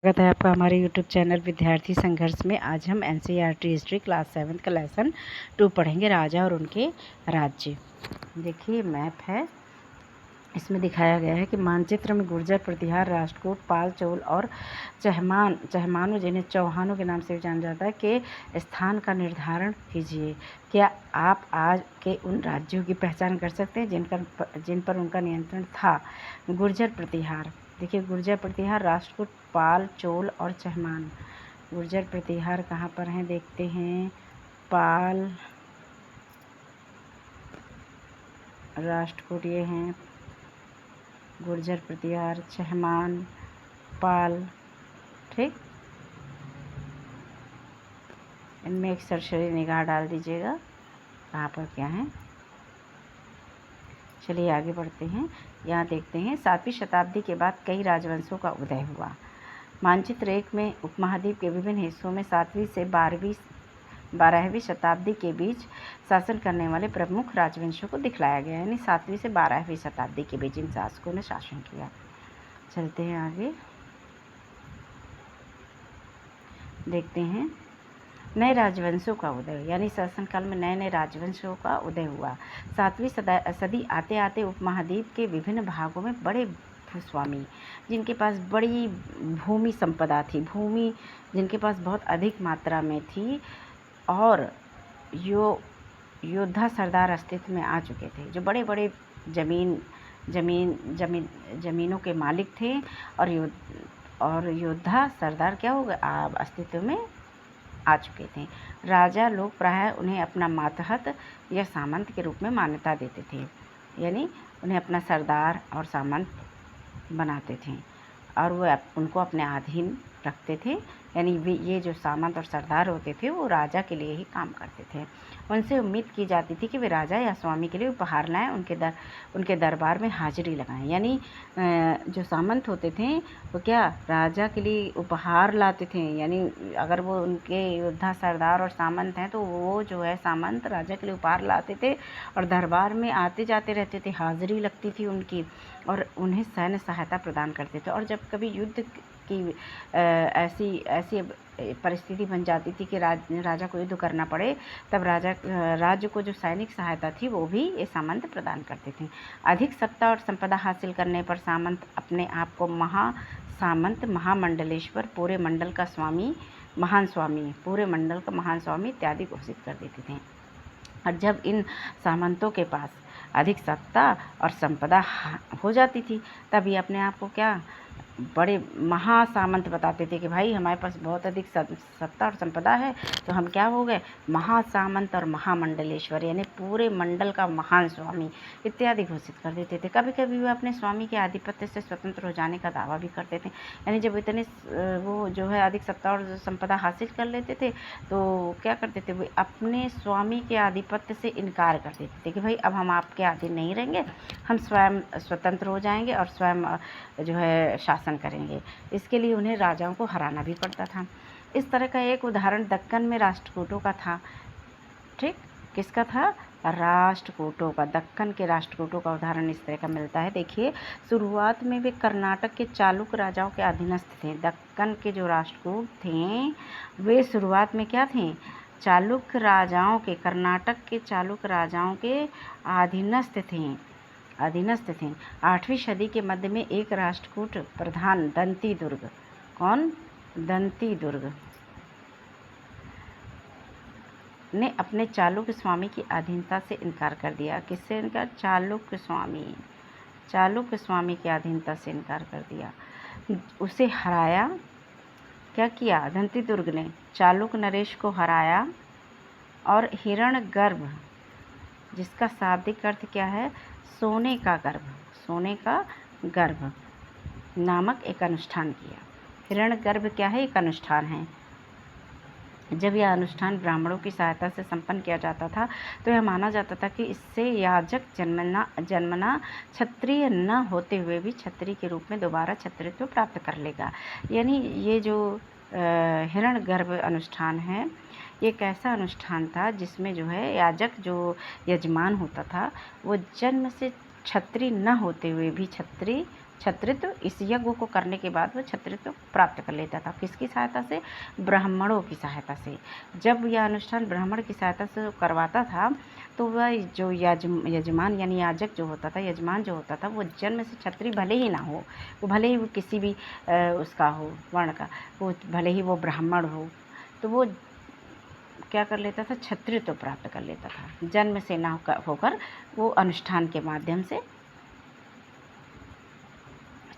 स्वागत है आपका हमारे YouTube चैनल विद्यार्थी संघर्ष में। आज हम NCERT हिस्ट्री क्लास 7 का लेसन 2 पढ़ेंगे, राजा और उनके राज्य। देखिए मैप है, इसमें दिखाया गया है कि मानचित्र में गुर्जर, प्रतिहार, राष्ट्रकूट, पाल, चोल और चहमानों, जिन्हें चौहानों के नाम से भी जाना जाता है, के स्थान का निर्धारण कीजिए। क्या आप आज के उन राज्यों की पहचान कर सकते हैं जिन पर उनका नियंत्रण था? गुर्जर, प्रतिहार। देखिए गुर्जर, प्रतिहार, राष्ट्रकूट, पाल, चोल और चहमान। गुर्जर प्रतिहार कहाँ पर हैं देखते हैं। पाल, राष्ट्रकूट ये हैं, गुर्जर प्रतिहार, चहमान, पाल। ठीक, इनमें एक सरसरी निगाह डाल दीजिएगा कहाँ पर क्या है। चलिए आगे बढ़ते हैं। यहाँ देखते हैं 7वीं शताब्दी के बाद कई राजवंशों का उदय हुआ। मानचित्र 1 में उपमहाद्वीप के विभिन्न हिस्सों में 7वीं से 12वीं शताब्दी के बीच शासन करने वाले प्रमुख राजवंशों को दिखलाया गया, यानी 7वीं से 12वीं शताब्दी के बीच इन शासकों ने शासन किया। चलते हैं आगे, देखते हैं नए राजवंशों का उदय, यानी शासनकाल में नए नए राजवंशों का उदय हुआ। 7वीं सदी आते आते उपमहाद्वीप के विभिन्न भागों में बड़े भूस्वामी, जिनके पास बड़ी भूमि संपदा थी, भूमि जिनके पास बहुत अधिक मात्रा में थी, और योद्धा सरदार अस्तित्व में आ चुके थे, जो बड़े बड़े जमीनों के मालिक थे, और योद्धा सरदार क्या हो गए, अस्तित्व में आ चुके थे। राजा लोग प्रायः उन्हें अपना मातहत या सामंत के रूप में मान्यता देते थे, यानी उन्हें अपना सरदार और सामंत बनाते थे, और वो उनको अपने अधीन रखते थे। यानी ये जो सामंत और सरदार होते थे वो राजा के लिए ही काम करते थे। उनसे उम्मीद की जाती थी कि वे राजा या स्वामी के लिए उपहार लाएं, उनके दरबार में हाजिरी लगाएं। यानी जो सामंत होते थे वो क्या राजा के लिए उपहार लाते थे, यानी अगर वो उनके योद्धा सरदार और सामंत हैं तो वो जो है सामंत राजा के लिए उपहार लाते थे और दरबार में आते जाते रहते थे, हाजिरी लगती थी उनकी, और उन्हें सैन्य सहायता प्रदान करते थे। और जब कभी युद्ध की ऐसी परिस्थिति बन जाती थी कि राजा को युद्ध करना पड़े, तब राज्य को जो सैनिक सहायता थी वो भी ये सामंत प्रदान करते थे। अधिक सत्ता और संपदा हासिल करने पर सामंत अपने आप को महासामंत, महामंडलेश्वर, पूरे मंडल का स्वामी, महान स्वामी, पूरे मंडल का महान स्वामी इत्यादि घोषित कर देते थे। और जब इन सामंतों के पास अधिक सत्ता और संपदा हो जाती थी, तब ये अपने आप को क्या बड़े महासामंत बताते थे कि भाई हमारे पास बहुत अधिक सत्ता और संपदा है, तो हम क्या हो गए, महासामंत और महामंडलेश्वर, यानी पूरे मंडल का महान स्वामी इत्यादि घोषित कर देते थे। कभी कभी वे अपने स्वामी के आधिपत्य से स्वतंत्र हो जाने का दावा भी करते थे, यानी जब इतने वो जो है अधिक सत्ता और संपदा हासिल कर लेते थे तो क्या करते थे, वे अपने स्वामी के आधिपत्य से इनकार कर देते थे कि भाई अब हम आपके अधीन नहीं रहेंगे, हम स्वयं स्वतंत्र हो जाएंगे और स्वयं जो है शासन करेंगे। इसके लिए उन्हें राजाओं को हराना भी पड़ता था। इस तरह का एक उदाहरण दक्कन में राष्ट्रकूटों का था। ठीक, किसका था, राष्ट्रकूटों का। दक्कन के राष्ट्रकूटों का उदाहरण इस तरह का मिलता है। देखिए शुरुआत में वे कर्नाटक के चालुक राजाओं के अधीनस्थ थे। दक्कन के जो राष्ट्रकूट थे वे शुरुआत में क्या थे, चालुक राजाओं के, कर्नाटक के चालुक राजाओं के अधीनस्थ थे। 8वीं सदी के मध्य में एक राष्ट्रकूट प्रधान दंती दुर्ग, कौन, दंती दुर्ग ने अपने चालुक्य स्वामी की अधीनता से इनकार कर दिया। किससे इनकार, चालुक्य स्वामी की अधीनता से इनकार कर दिया। उसे हराया, क्या किया, दंती दुर्ग ने चालुक नरेश को हराया, और हिरण्यगर्भ, जिसका शाब्दिक अर्थ क्या है, सोने का गर्भ नामक एक अनुष्ठान किया। हिरण्यगर्भ क्या है, एक अनुष्ठान है। जब यह अनुष्ठान ब्राह्मणों की सहायता से संपन्न किया जाता था तो यह माना जाता था कि इससे याजक जन्मना क्षत्रिय न होते हुए भी क्षत्रिय के रूप में दोबारा क्षत्रियत्व प्राप्त कर लेगा। यानी ये जो हिरण्यगर्भ अनुष्ठान है, ये एक ऐसा अनुष्ठान था जिसमें जो है याजक, जो यजमान होता था, वो जन्म से क्षत्रिय न होते हुए भी क्षत्रिय छत्रित्व, इस यज्ञ को करने के बाद वो छत्रित्व प्राप्त कर लेता था। किसकी सहायता से? ब्राह्मणों की सहायता से। जब यह अनुष्ठान ब्राह्मण की सहायता से करवाता था तो वह जो यजमान यानी याजक जो होता था, यजमान जो होता था, वो जन्म से क्षत्रिय भले ही ना हो, वो भले ही वो किसी भी उसका हो वर्ण का, वो भले ही वो ब्राह्मण हो, तो वो क्या कर लेता था? क्षत्रित्व प्राप्त कर लेता था। जन्म से ना होकर वो अनुष्ठान के माध्यम से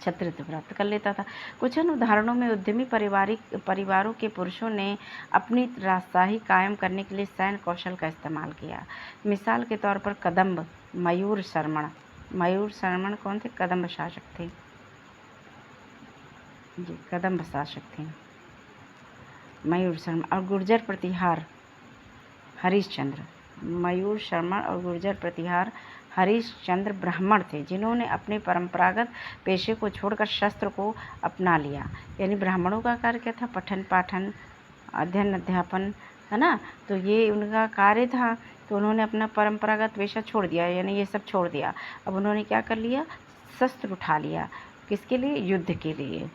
छत्रित्व प्राप्त कर लेता था। कुछ अन्य उदाहरणों में उद्यमी परिवारों के पुरुषों ने अपनी राजशाही कायम करने के लिए सैन्य कौशल का इस्तेमाल किया। मिसाल के तौर पर कदम्ब मयूर शर्मण कौन थे? कदम्ब शासक थे। जी, कदम्ब शासक थे मयूर शर्मा। और गुर्जर प्रतिहार हरिश्चंद्र। मयूर शर्मा और गुर्जर प्रतिहार हरिश्चंद्र ब्राह्मण थे जिन्होंने अपने परंपरागत पेशे को छोड़कर शस्त्र को अपना लिया। यानी ब्राह्मणों का कार्य क्या था? पठन पाठन, अध्ययन अध्यापन, है ना? तो ये उनका कार्य था। तो उन्होंने अपना परंपरागत पेशा छोड़ दिया, यानी ये सब छोड़ दिया। अब उन्होंने क्या कर लिया? शस्त्र उठा लिया। किसके लिए? युद्ध के लिए।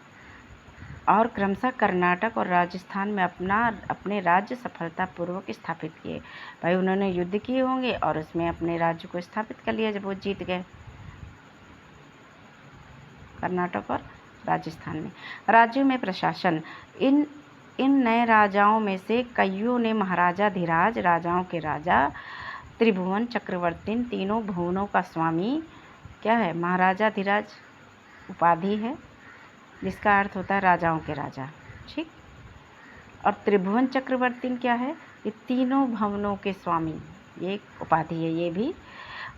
और क्रमशः कर्नाटक और राजस्थान में अपने राज्य सफलतापूर्वक स्थापित किए। भाई उन्होंने युद्ध किए होंगे और उसमें अपने राज्य को स्थापित कर लिया जब वो जीत गए, कर्नाटक और राजस्थान में। राज्यों में प्रशासन। इन नए राजाओं में से कईयों ने महाराजाधिराज, राजाओं के राजा, त्रिभुवन चक्रवर्ती, इन तीनों भुवनों का स्वामी क्या है? महाराजाधिराज उपाधि है जिसका अर्थ होता है राजाओं के राजा, ठीक। और त्रिभुवन चक्रवर्ती क्या है? ये तीनों भवनों के स्वामी, ये एक उपाधि है ये भी।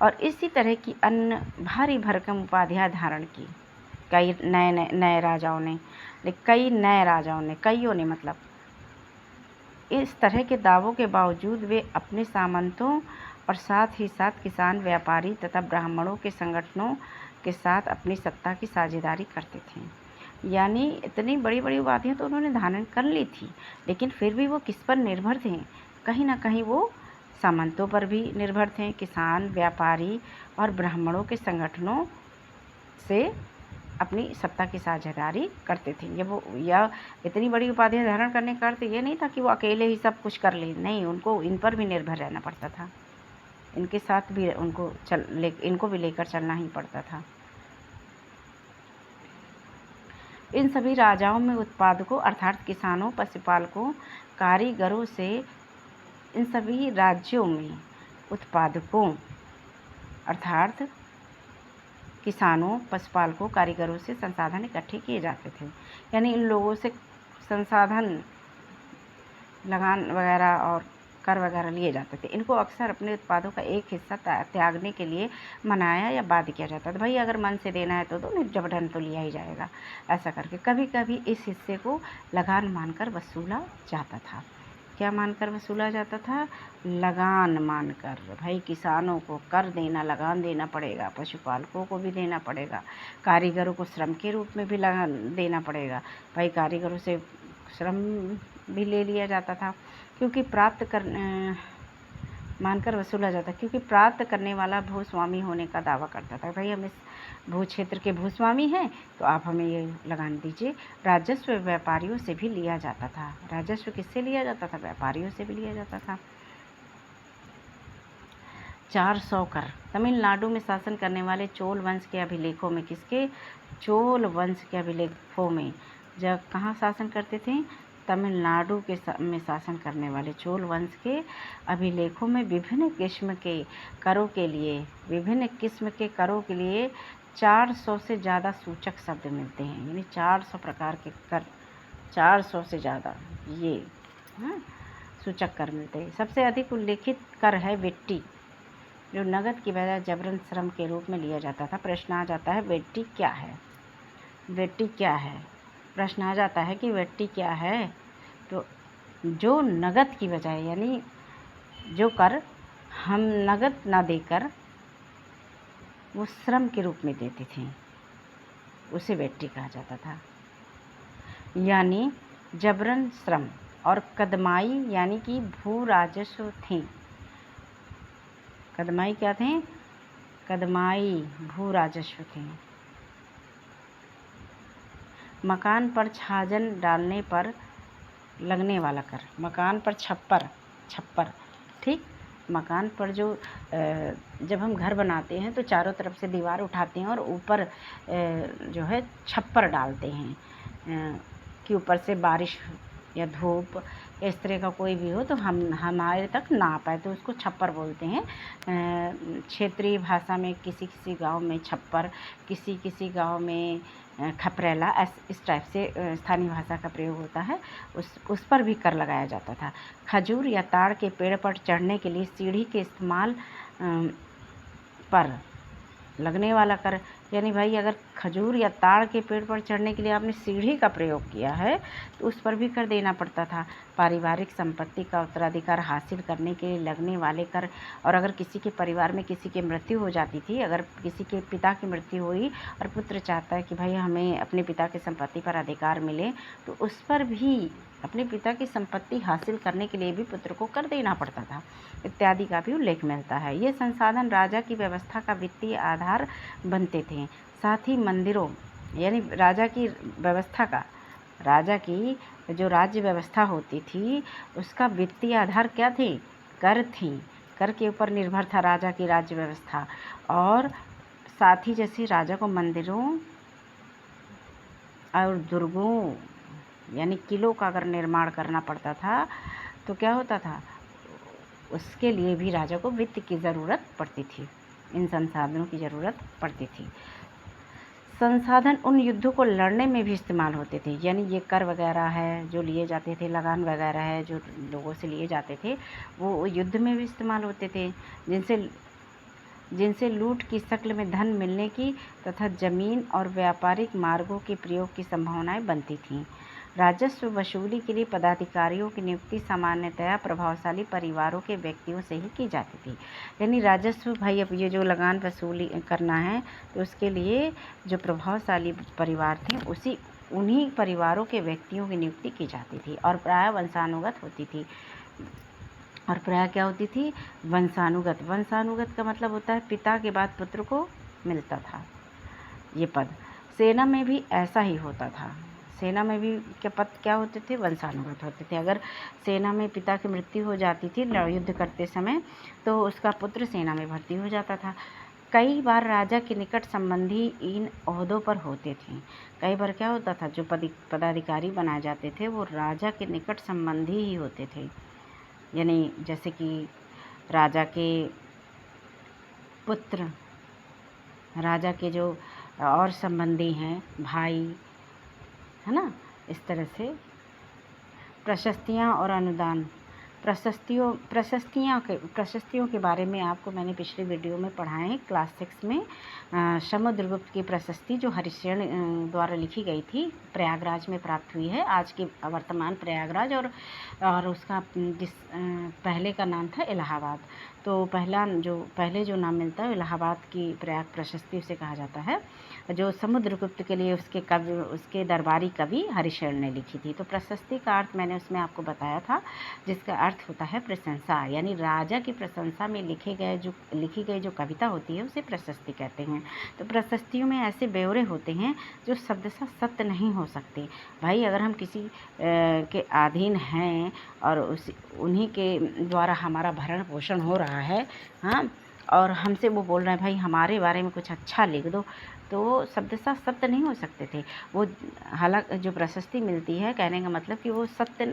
और इसी तरह की अन्य भारी भरकम उपाधियां धारण की कई नए राजाओं ने, कईयों ने मतलब। इस तरह के दावों के बावजूद वे अपने सामंतों और साथ ही साथ किसान, व्यापारी तथा ब्राह्मणों के संगठनों के साथ अपनी सत्ता की साझेदारी करते थे। यानी इतनी बड़ी बड़ी उपाधियाँ तो उन्होंने धारण कर ली थी, लेकिन फिर भी वो किस पर निर्भर थे? कहीं ना कहीं वो सामंतों पर भी निर्भर थे, किसान, व्यापारी और ब्राह्मणों के संगठनों से अपनी सत्ता की साझेदारी करते थे। या इतनी बड़ी उपाधियाँ धारण करने का अर्थ ये नहीं था कि वो अकेले ही सब कुछ कर ले, नहीं, उनको इन पर भी निर्भर रहना पड़ता था, इनके साथ भी इनको भी लेकर चलना ही पड़ता था। इन सभी राजाओं में उत्पादकों अर्थात किसानों, पशुपालकों, कारीगरों से इन सभी राज्यों में उत्पादकों अर्थात किसानों, पशुपालकों, कारीगरों से संसाधन इकट्ठे किए जाते थे। यानी इन लोगों से संसाधन, लगान वगैरह और कर वगैरह लिए जाते थे। इनको अक्सर अपने उत्पादों का एक हिस्सा त्यागने के लिए मनाया या बाध्य किया जाता था। भाई अगर मन से देना है तो नहीं, जबरन तो लिया ही जाएगा। ऐसा करके कभी कभी इस हिस्से को लगान मानकर वसूला जाता था। क्या मानकर वसूला जाता था? लगान मानकर। भाई किसानों को कर देना, लगान देना पड़ेगा, पशुपालकों को भी देना पड़ेगा, कारीगरों को श्रम के रूप में भी लगान देना पड़ेगा। भाई कारीगरों से श्रम भी ले लिया जाता था क्योंकि मानकर वसूला जाता, क्योंकि प्राप्त करने वाला भूस्वामी होने का दावा करता था। भाई हम इस भू क्षेत्र के भूस्वामी हैं तो आप हमें ये लगान दीजिए। राजस्व व्यापारियों से भी लिया जाता था। राजस्व किससे लिया जाता था? व्यापारियों से भी लिया जाता था। 400 कर। तमिलनाडु में शासन करने वाले चोल वंश के अभिलेखों में, किसके? चोल वंश के अभिलेखों में। जब कहाँ शासन करते थे? तमिलनाडु में शासन करने वाले चोल वंश के अभिलेखों में विभिन्न किस्म के करों के लिए 400 से ज़्यादा सूचक शब्द मिलते हैं। यानी 400 प्रकार के कर, 400 से ज़्यादा ये सूचक कर मिलते हैं। सबसे अधिक उल्लेखित कर है वेट्टी, जो नगद की बजाय जबरन श्रम के रूप में लिया जाता था। प्रश्न आ जाता है वेट्टी क्या है? वेट्टी क्या है? प्रश्न आ जाता है कि वेट्टी क्या है? तो जो नगद की बजाय, यानी जो कर हम नगद ना देकर वो श्रम के रूप में देते थे, उसे वेट्टी कहा जाता था। यानी जबरन श्रम। और कदमाई यानी कि भू राजस्व थे। कदमाई क्या थे? कदमाई भू राजस्व थे। मकान पर छाजन डालने पर लगने वाला कर। मकान पर छप्पर, छप्पर, ठीक। मकान पर जो जब हम घर बनाते हैं तो चारों तरफ से दीवार उठाते हैं और ऊपर जो है छप्पर डालते हैं कि ऊपर से बारिश या धूप या इस तरह का कोई भी हो तो हमारे तक ना आ पाए, तो उसको छप्पर बोलते हैं। क्षेत्रीय भाषा में किसी किसी गांव में छप्पर, किसी किसी गांव में खपरेला, इस टाइप से स्थानीय भाषा का प्रयोग होता है। उस पर भी कर लगाया जाता था। खजूर या ताड़ के पेड़ पर चढ़ने के लिए सीढ़ी के इस्तेमाल पर लगने वाला कर। यानी भाई अगर खजूर या ताड़ के पेड़ पर चढ़ने के लिए आपने सीढ़ी का प्रयोग किया है तो उस पर भी कर देना पड़ता था। पारिवारिक संपत्ति का उत्तराधिकार हासिल करने के लिए लगने वाले कर। और अगर किसी के परिवार में किसी की मृत्यु हो जाती थी, अगर किसी के पिता की मृत्यु हुई और पुत्र चाहता है कि भाई हमें अपने पिता की संपत्ति पर अधिकार मिले, तो उस पर भी अपने पिता की संपत्ति हासिल करने के लिए भी पुत्र को कर देना पड़ता था, इत्यादि का भी उल्लेख मिलता है। ये संसाधन राजा की व्यवस्था का वित्तीय आधार बनते थे। साथ ही मंदिरों, यानी राजा की व्यवस्था का, राजा की जो राज्य व्यवस्था होती थी उसका वित्तीय आधार क्या थे? कर थी। कर के ऊपर निर्भर था राजा की राज्य व्यवस्था। और साथ ही जैसे राजा को मंदिरों और दुर्गों यानी किलों का अगर निर्माण करना पड़ता था तो क्या होता था, उसके लिए भी राजा को वित्त की ज़रूरत पड़ती थी, इन संसाधनों की ज़रूरत पड़ती थी। संसाधन उन युद्धों को लड़ने में भी इस्तेमाल होते थे, यानी ये कर वगैरह है जो लिए जाते थे, लगान वगैरह है जो लोगों से लिए जाते थे, वो युद्ध में भी इस्तेमाल होते थे, जिनसे लूट की शक्ल में धन मिलने की तथा जमीन और व्यापारिक मार्गों के प्रयोग की संभावनाएं बनती थीं। राजस्व वसूली के लिए पदाधिकारियों की नियुक्ति सामान्यतया प्रभावशाली परिवारों के व्यक्तियों से ही की जाती थी। यानी राजस्व, भाई अब ये जो लगान वसूली करना है तो उसके लिए जो प्रभावशाली परिवार थे उन्हीं परिवारों के व्यक्तियों की नियुक्ति की जाती थी और प्रायः वंशानुगत होती थी। और प्रायः क्या होती थी? वंशानुगत। वंशानुगत का मतलब होता है पिता के बाद पुत्र को मिलता था ये पद। सेना में भी ऐसा ही होता था। सेना में भी क्या पद क्या होते थे? वंशानुगत होते थे। अगर सेना में पिता की मृत्यु हो जाती थी युद्ध करते समय तो उसका पुत्र सेना में भर्ती हो जाता था। कई बार राजा के निकट संबंधी इन ओहदों पर होते थे। कई बार क्या होता था, जो पदाधिकारी बनाए जाते थे वो राजा के निकट संबंधी ही होते थे। यानी जैसे कि राजा के पुत्र, राजा के जो और संबंधी हैं, भाई, है ना, इस तरह से। प्रशस्तियाँ और अनुदान। प्रशस्तियों के बारे में आपको मैंने पिछले वीडियो में पढ़ाए हैं क्लास 6 में। समुद्रगुप्त की प्रशस्ति जो हरिश्चंद्र द्वारा लिखी गई थी, प्रयागराज में प्राप्त हुई है, आज के वर्तमान प्रयागराज, और उसका पहले का नाम था इलाहाबाद। तो पहले जो नाम मिलता है इलाहाबाद की प्रयाग प्रशस्ति उसे कहा जाता है, जो समुद्रगुप्त के लिए उसके दरबारी कवि हरिशरण ने लिखी थी। तो प्रशस्ति का अर्थ मैंने उसमें आपको बताया था, जिसका अर्थ होता है प्रशंसा। यानी राजा की प्रशंसा में लिखी गई जो कविता होती है उसे प्रशस्ति कहते हैं। तो प्रशस्तियों में ऐसे ब्यौरे होते हैं जो शब्दशः सत्य नहीं हो सकते। भाई अगर हम किसी के अधीन हैं और उन्हीं के द्वारा हमारा भरण पोषण हो रहा है, हाँ, और हमसे वो बोल रहे हैं भाई हमारे बारे में कुछ अच्छा लिख दो, तो शब्दशः सत्य नहीं हो सकते थे वो। हालांकि जो प्रशस्ति मिलती है, कहने का मतलब कि वो सत्य,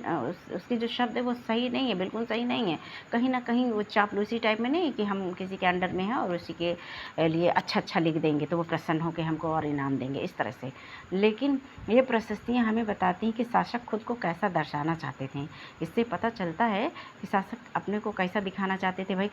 उसकी जो शब्द है वो सही नहीं है, बिल्कुल सही नहीं है। कहीं ना कहीं वो चापलूसी टाइप में नहीं कि हम किसी के अंडर में हैं और उसी के लिए अच्छा लिख देंगे तो वो प्रसन्न होकर हमको और इनाम देंगे, इस तरह से। लेकिन ये प्रशस्तियाँ हमें बताती हैं कि शासक खुद को कैसा दर्शाना चाहते थे। इससे पता चलता है कि शासक अपने को कैसा दिखाना चाहते थे। भाई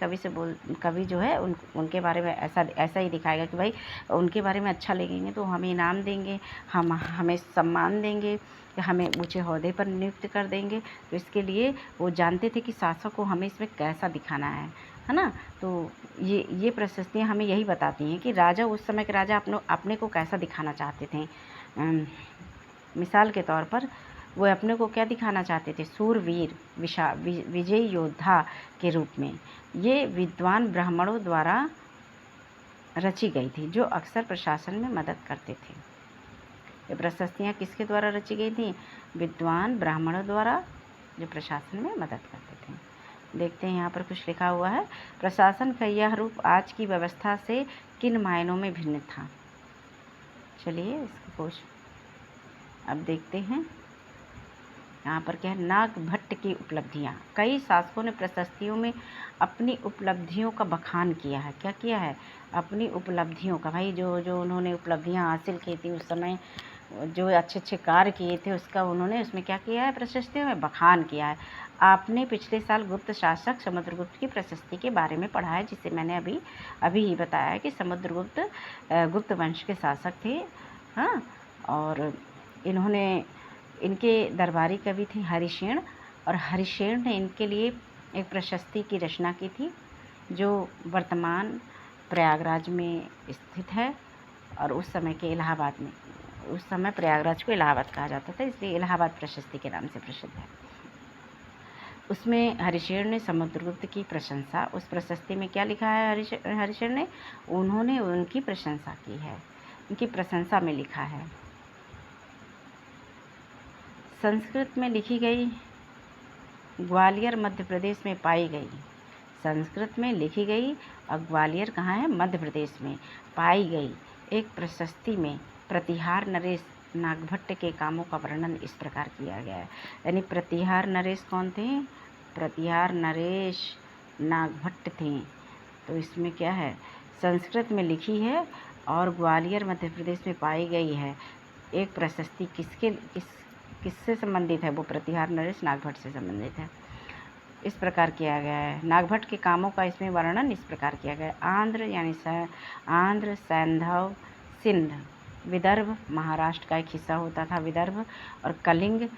कवि जो है उनके बारे में ऐसा ही दिखाएगा कि भाई उनके बारे में अच्छा लिखेंगे तो हमें इनाम देंगे, हमें सम्मान देंगे, हमें ऊंचे ओहदे पर नियुक्त कर देंगे। तो इसके लिए वो जानते थे कि शासक को हमें इसमें कैसा दिखाना है ना। तो ये प्रशस्तियाँ हमें यही बताती हैं कि राजा, उस समय के राजा अपने को कैसा दिखाना चाहते थे। मिसाल के तौर पर वो अपने को क्या दिखाना चाहते थे? सूरवीर, विजयी योद्धा के रूप में। ये विद्वान ब्राह्मणों द्वारा रची गई थी जो अक्सर प्रशासन में मदद करते थे। ये प्रशस्तियाँ किसके द्वारा रची गई थी? विद्वान ब्राह्मणों द्वारा, जो प्रशासन में मदद करते थे। देखते हैं यहाँ पर कुछ लिखा हुआ है। प्रशासन का यह रूप आज की व्यवस्था से किन मायनों में भिन्न था? चलिए इसको कुछ अब देखते हैं। यहाँ पर क्या है? नागभट्ट की उपलब्धियाँ। कई शासकों ने प्रशस्तियों में अपनी उपलब्धियों का बखान किया है। क्या किया है? अपनी उपलब्धियों का। भाई जो जो उन्होंने उपलब्धियाँ हासिल की थी उस समय, जो अच्छे अच्छे कार्य किए थे, उसका उन्होंने उसमें क्या किया है? प्रशस्तियों में बखान किया है। आपने पिछले साल गुप्त शासक समुद्रगुप्त की प्रशस्ति के बारे में पढ़ा है, जिसे मैंने अभी ही बताया कि समुद्रगुप्त गुप्त वंश के शासक थे। हाँ, और इनके दरबारी कवि थे हरिशेन, और हरिशेन ने इनके लिए एक प्रशस्ति की रचना की थी, जो वर्तमान प्रयागराज में स्थित है। और उस समय के इलाहाबाद में, उस समय प्रयागराज को इलाहाबाद कहा जाता था, इसलिए इलाहाबाद प्रशस्ति के नाम से प्रसिद्ध है। उसमें हरिशेन ने समुद्रगुप्त की प्रशंसा, उस प्रशस्ति में क्या लिखा है हरिशेन ने? उन्होंने उनकी प्रशंसा की है, उनकी प्रशंसा में लिखा है। संस्कृत में लिखी गई, ग्वालियर मध्य प्रदेश में पाई गई। संस्कृत में लिखी गई और ग्वालियर कहाँ है? मध्य प्रदेश में पाई गई एक प्रशस्ति में प्रतिहार नरेश नागभट्ट के कामों का वर्णन इस प्रकार किया गया है। यानी प्रतिहार नरेश कौन थे? प्रतिहार नरेश नागभट्ट थे। तो इसमें क्या है? संस्कृत में लिखी है और ग्वालियर मध्य प्रदेश में पाई गई है एक प्रशस्ति। किससे संबंधित है? वो प्रतिहार नरेश नागभट्ट से संबंधित है। इस प्रकार किया गया है। नागभट्ट के कामों का इसमें वर्णन इस प्रकार किया गया है। आंध्र, सैंधव, सिंध, विदर्भ, महाराष्ट्र का एक हिस्सा होता था विदर्भ, और कलिंग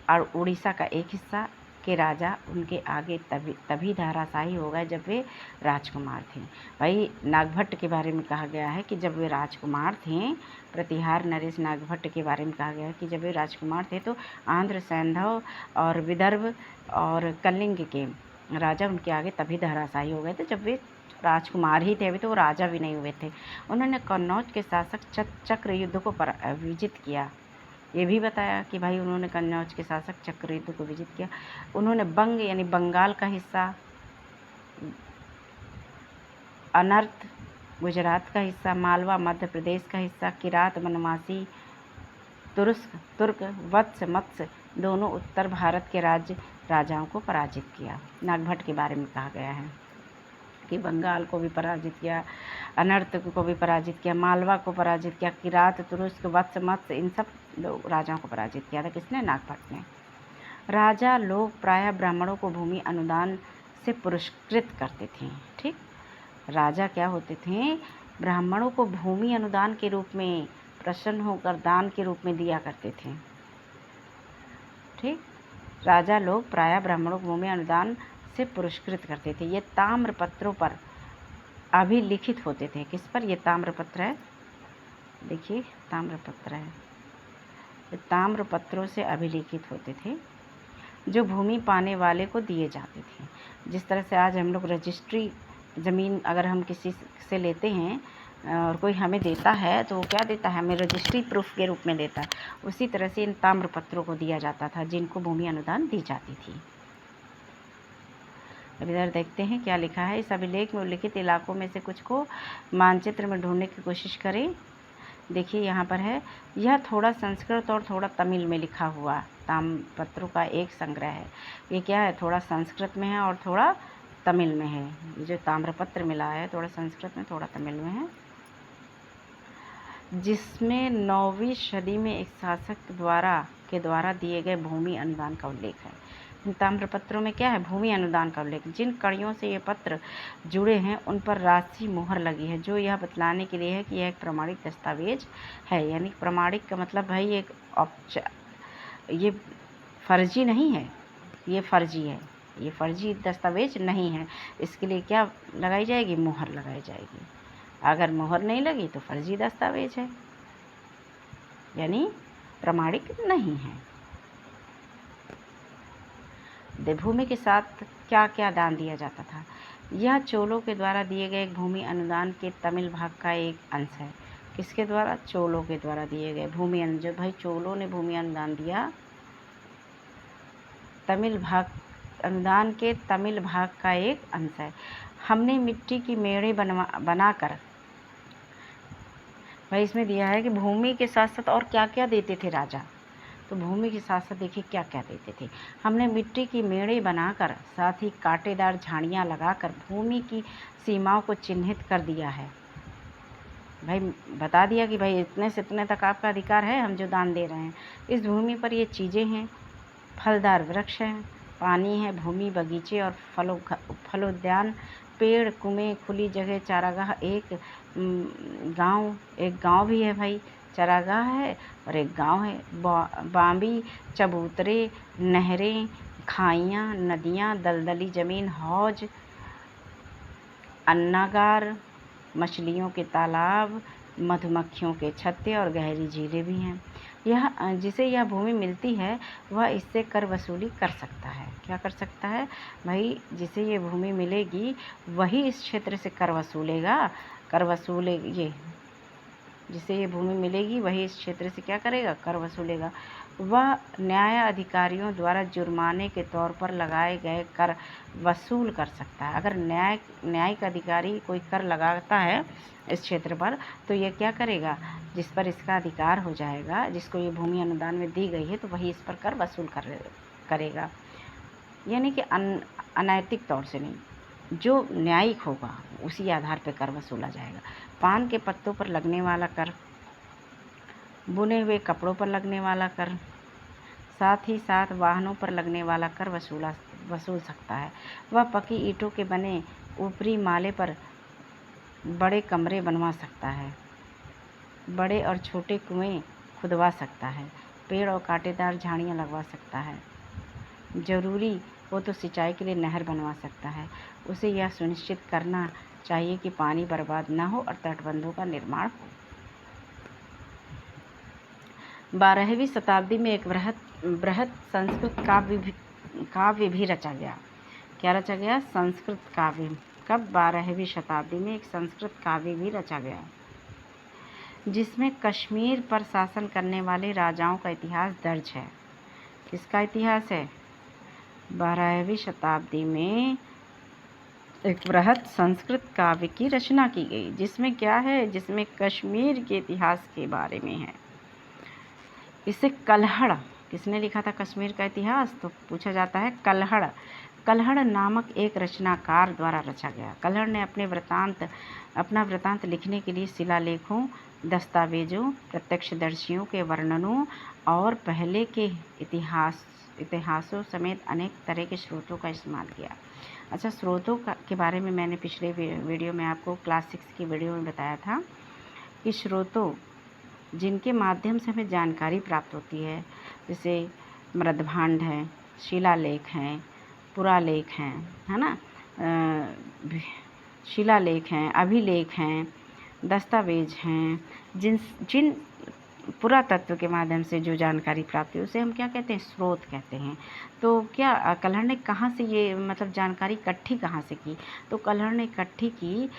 और उड़ीसा का एक हिस्सा के राजा उनके आगे तभी धराशायी हो गए जब वे राजकुमार थे। भाई नागभट्ट के बारे में कहा गया है कि जब वे राजकुमार थे, प्रतिहार नरेश नागभट्ट के बारे में कहा गया है कि जब वे राजकुमार थे तो आंध्र, सैंधव और विदर्भ और कलिंग के राजा उनके आगे तभी धराशायी हो गए थे जब वे राजकुमार ही थे, अभी तो वो राजा भी नहीं हुए थे। उन्होंने कन्नौज के शासक चक्र युद्ध को विजित किया। ये भी बताया कि भाई उन्होंने कन्नौज के शासक चक्र युद्ध को विजित किया। उन्होंने बंग यानी बंगाल का हिस्सा, अनर्त गुजरात का हिस्सा, मालवा मध्य प्रदेश का हिस्सा, किरात बनवासी, तुर्क, वत्स, मत्स्य दोनों उत्तर भारत के राजाओं को पराजित किया। नागभट्ट के बारे में कहा गया है कि बंगाल को भी पराजित किया, अनर्त को भी पराजित किया, मालवा को पराजित किया, किरात, तुरुस्क, वत्स, मत्स्य इन सब राजाओं को पराजित किया था। किसने? नागभट्ट ने। राजा लोग प्रायः ब्राह्मणों को भूमि अनुदान से पुरस्कृत करते थे। ठीक, राजा क्या होते थे? ब्राह्मणों को भूमि अनुदान के रूप में प्रसन्न होकर दान के रूप में दिया करते थे। ठीक, राजा लोग प्रायः ब्राह्मणों को भूमि अनुदान से पुरस्कृत करते थे। ये ताम्र पत्रों पर अभिलिखित होते थे। किस पर? ये ताम्र पत्र है, देखिए ताम्र पत्र है, ये ताम्र पत्रों से अभिलिखित होते थे जो भूमि पाने वाले को दिए जाते थे। जिस तरह से आज हम लोग रजिस्ट्री ज़मीन अगर हम किसी से लेते हैं और कोई हमें देता है तो वो क्या देता है? हमें रजिस्ट्री प्रूफ के रूप में देता है। उसी तरह से इन ताम्र पत्रों को दिया जाता था जिनको भूमि अनुदान दी जाती थी। अब इधर देखते हैं क्या लिखा है। इस अभिलेख में उल्लिखित इलाकों में से कुछ को मानचित्र में ढूंढने की कोशिश करें। देखिए यहाँ पर है, यह थोड़ा संस्कृत और थोड़ा तमिल में लिखा हुआ ताम्रपत्रों का एक संग्रह है। ये क्या है? थोड़ा संस्कृत में है और थोड़ा तमिल में है। ये जो ताम्रपत्र मिला है थोड़ा संस्कृत में थोड़ा तमिल में है, जिसमें 9वीं सदी में एक शासक के द्वारा दिए गए भूमि अनुदान का उल्लेख है। इन ताम्रपत्रों में क्या है? भूमि अनुदान का उल्लेख। जिन कड़ियों से ये पत्र जुड़े हैं उन पर राशि मोहर लगी है, जो यह बतलाने के लिए है कि यह एक प्रमाणिक दस्तावेज है। यानी प्रमाणिक का मतलब भाई ये फर्जी नहीं है, ये फर्जी है, ये फर्जी दस्तावेज नहीं है। इसके लिए क्या लगाई जाएगी? मोहर लगाई जाएगी। अगर मोहर नहीं लगी तो फर्जी दस्तावेज है, यानी प्रमाणिक नहीं है। भूमि के साथ क्या क्या दान दिया जाता था? यह चोलों के द्वारा दिए गए भूमि अनुदान के तमिल भाग का एक अंश है। किसके द्वारा? चोलों के द्वारा दिए गए भूमि जब भाई चोलों ने भूमि अनुदान दिया, तमिल भाग अनुदान के तमिल भाग का एक अंश है। हमने मिट्टी की मेड़े बनाकर, भाई इसमें दिया है कि भूमि के साथ साथ और क्या क्या देते थे राजा, तो भूमि के साथ साथ देखिए क्या क्या देते थे। हमने मिट्टी की मेड़े बनाकर साथ ही कांटेदार झाड़ियाँ लगाकर भूमि की सीमाओं को चिन्हित कर दिया है। भाई बता दिया कि भाई इतने से इतने तक आपका अधिकार है, हम जो दान दे रहे हैं। इस भूमि पर ये चीज़ें हैं, फलदार वृक्ष हैं, पानी है, भूमि, बगीचे और फलोद्यान, पेड़, कुएं, खुली जगह, चारागाह, एक गांव भी है भाई, चारागाह है और एक गांव है, बांबी, चबूतरे, नहरें, खाइयाँ, नदियाँ, दलदली ज़मीन, हौज, अन्नागार, मछलियों के तालाब, मधुमक्खियों के छत्ते और गहरी झीलें भी हैं। यह जिसे यह भूमि मिलती है वह इससे कर वसूली कर सकता है। क्या कर सकता है? भाई जिसे ये भूमि मिलेगी वही इस क्षेत्र से कर वसूलेगा। ये जिसे ये भूमि मिलेगी वही इस क्षेत्र से क्या करेगा? कर वसूलेगा। वह न्याय अधिकारियों द्वारा जुर्माने के तौर पर लगाए गए कर वसूल कर सकता है। अगर न्यायिक अधिकारी कोई कर लगाता है इस क्षेत्र पर, तो ये क्या करेगा? जिस पर इसका अधिकार हो जाएगा, जिसको ये भूमि अनुदान में दी गई है, तो वही इस पर कर वसूल करेगा। यानी कि अनैतिक तौर से नहीं, जो न्यायिक होगा उसी आधार पर कर वसूला जाएगा। पान के पत्तों पर लगने वाला कर, बुने हुए कपड़ों पर लगने वाला कर, साथ ही साथ वाहनों पर लगने वाला कर वसूल सकता है। वह पकी ईंटों के बने ऊपरी माले पर बड़े कमरे बनवा सकता है, बड़े और छोटे कुएं खुदवा सकता है, पेड़ और कांटेदार झाड़ियाँ लगवा सकता है, जरूरी हो तो सिंचाई के लिए नहर बनवा सकता है। उसे यह सुनिश्चित करना चाहिए कि पानी बर्बाद न हो और तटबंधों का निर्माण हो। 12वीं शताब्दी में एक बृहत संस्कृत काव्य भी रचा गया। क्या रचा गया? संस्कृत काव्य। कब? 12वीं शताब्दी में एक संस्कृत काव्य भी रचा गया, जिसमें कश्मीर पर शासन करने वाले राजाओं का इतिहास दर्ज है। किसका इतिहास है? 12वीं शताब्दी में एक बृहत संस्कृत काव्य की रचना की गई, जिसमें क्या है? जिसमें कश्मीर के इतिहास के बारे में है। इसे कल्हड़, किसने लिखा था कश्मीर का इतिहास? तो पूछा जाता है कल्हड़ नामक एक रचनाकार द्वारा रचा गया। कल्हड़ ने अपना वृतांत लिखने के लिए शिलालेखों, दस्तावेजों, प्रत्यक्षदर्शियों के वर्णनों और पहले के इतिहासों समेत अनेक तरह के स्रोतों का इस्तेमाल किया। अच्छा, स्रोतों के बारे में मैंने पिछले वीडियो में आपको क्लास 6 की वीडियो में बताया था कि स्रोतों जिनके माध्यम से हमें जानकारी प्राप्त होती है, जैसे मृदभांड है, शिलालेख हैं, पुरालेख हैं, है ना, शिलालेख हैं, अभिलेख हैं, दस्तावेज हैं, जिन पुरातत्व के माध्यम से जो जानकारी प्राप्त है उसे हम क्या कहते हैं? स्रोत कहते हैं। तो क्या कल्हड़ ने कहाँ से ये मतलब जानकारी इकट्ठी कहाँ से की? तो कल्हड़ ने इकट्ठी की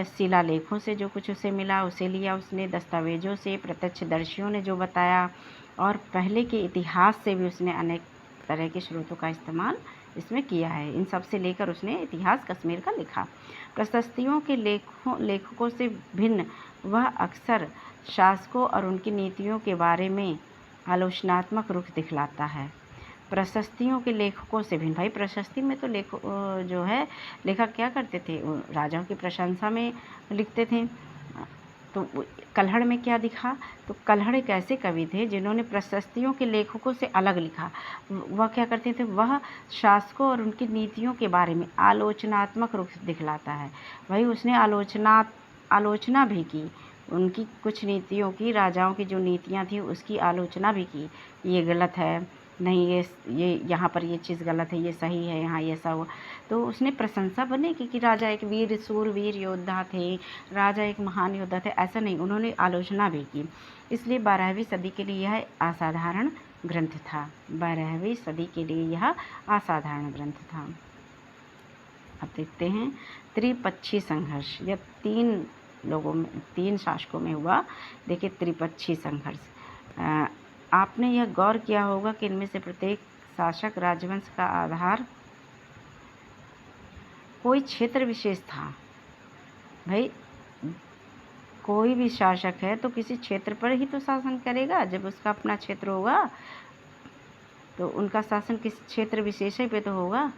शिलालेखों से, जो कुछ उसे मिला उसे लिया उसने, दस्तावेजों से, प्रत्यक्षदर्शियों ने जो बताया, और पहले के इतिहास से भी उसने अनेक तरह के स्रोतों का इस्तेमाल इसमें किया है। इन सब से लेकर उसने इतिहास कश्मीर का लिखा। प्रशस्तियों के लेखकों से भिन्न वह अक्सर शासकों और उनकी नीतियों के बारे में आलोचनात्मक रुख दिखलाता है। प्रशस्तियों के लेखकों से भिन्न, भाई प्रशस्ति में तो लेखक क्या करते थे? राजाओं की प्रशंसा में लिखते थे। तो कल्हड़ में क्या दिखा? तो कल्हड़ एक ऐसे कवि थे जिन्होंने प्रशस्तियों के लेखकों से अलग लिखा। वह क्या करते थे? वह शासकों और उनकी नीतियों के बारे में आलोचनात्मक रुख दिखलाता है। वही उसने आलोचना भी की, उनकी कुछ नीतियों की, राजाओं की जो नीतियाँ थी उसकी आलोचना भी की, ये गलत है, नहीं ये यहाँ पर ये चीज़ गलत है, ये सही है, यहाँ ये ऐसा हुआ। तो उसने प्रशंसा बने कि राजा एक वीर योद्धा थे, राजा एक महान योद्धा थे, ऐसा नहीं, उन्होंने आलोचना भी की। इसलिए 12वीं सदी के लिए यह असाधारण ग्रंथ था। 12वीं सदी के लिए यह असाधारण ग्रंथ था। अब देखते हैं त्रिपक्षी संघर्ष या 3 लोगों में, 3 शासकों में हुआ। देखिए त्रिपक्षीय संघर्ष। आपने यह गौर किया होगा कि इनमें से प्रत्येक शासक राजवंश का आधार कोई क्षेत्र विशेष था। भाई कोई भी शासक है तो किसी क्षेत्र पर ही तो शासन करेगा। जब उसका अपना क्षेत्र होगा तो उनका शासन किस क्षेत्र विशेष पे तो होगा,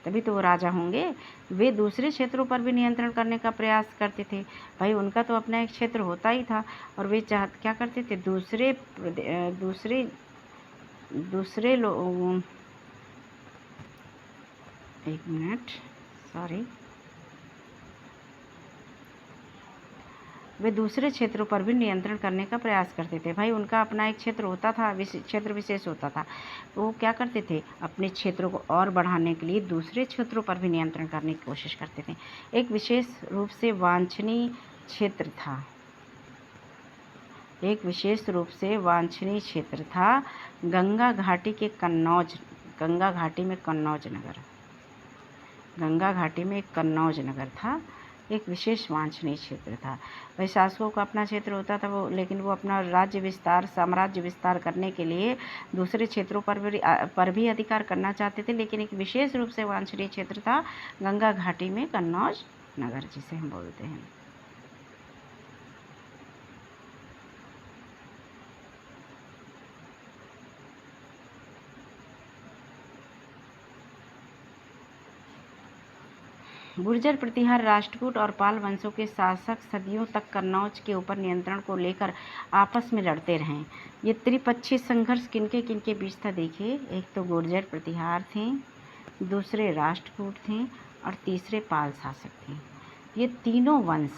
तभी तो वो राजा होंगे। वे दूसरे क्षेत्रों पर भी नियंत्रण करने का प्रयास करते थे। भाई उनका तो अपना एक क्षेत्र होता ही था और वे क्या करते थे, दूसरे लोग, एक मिनट, सॉरी, वे दूसरे क्षेत्रों पर भी नियंत्रण करने का प्रयास करते थे। भाई उनका अपना एक क्षेत्र होता था, क्षेत्र विशेष होता था, तो वो क्या करते थे, अपने क्षेत्रों को और बढ़ाने के लिए दूसरे क्षेत्रों पर भी नियंत्रण करने की कोशिश करते थे। एक विशेष रूप से वांछनीय क्षेत्र था, एक विशेष रूप से वांछनीय क्षेत्र था गंगा घाटी के कन्नौज, गंगा घाटी में कन्नौज नगर, गंगा घाटी में एक कन्नौज नगर था, एक विशेष वांछनीय क्षेत्र था। भाई शासकों का अपना क्षेत्र होता था वो, लेकिन वो अपना राज्य विस्तार, साम्राज्य विस्तार करने के लिए दूसरे क्षेत्रों पर भी अधिकार करना चाहते थे, लेकिन एक विशेष रूप से वांछनीय क्षेत्र था गंगा घाटी में कन्नौज नगर, जिसे हम बोलते हैं। गुर्जर प्रतिहार राष्ट्रकूट और पाल वंशों के शासक सदियों तक कन्नौज के ऊपर नियंत्रण को लेकर आपस में लड़ते रहे। ये त्रिपक्षीय संघर्ष किनके बीच था, देखिए, एक तो गुर्जर प्रतिहार थे, दूसरे राष्ट्रकूट थे और तीसरे पाल शासक थे। ये तीनों वंश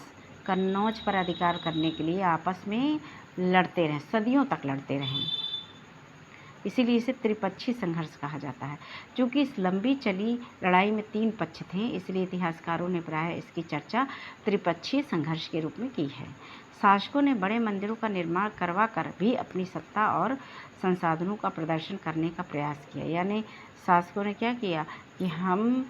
कन्नौज पर अधिकार करने के लिए आपस में लड़ते रहे, सदियों तक लड़ते रहे, इसीलिए इसे त्रिपक्षीय संघर्ष कहा जाता है। क्योंकि इस लंबी चली लड़ाई में 3 पक्ष थे, इसलिए इतिहासकारों ने प्रायः इसकी चर्चा त्रिपक्षीय संघर्ष के रूप में की है। शासकों ने बड़े मंदिरों का निर्माण करवा कर भी अपनी सत्ता और संसाधनों का प्रदर्शन करने का प्रयास किया। यानी शासकों ने क्या किया कि हमारे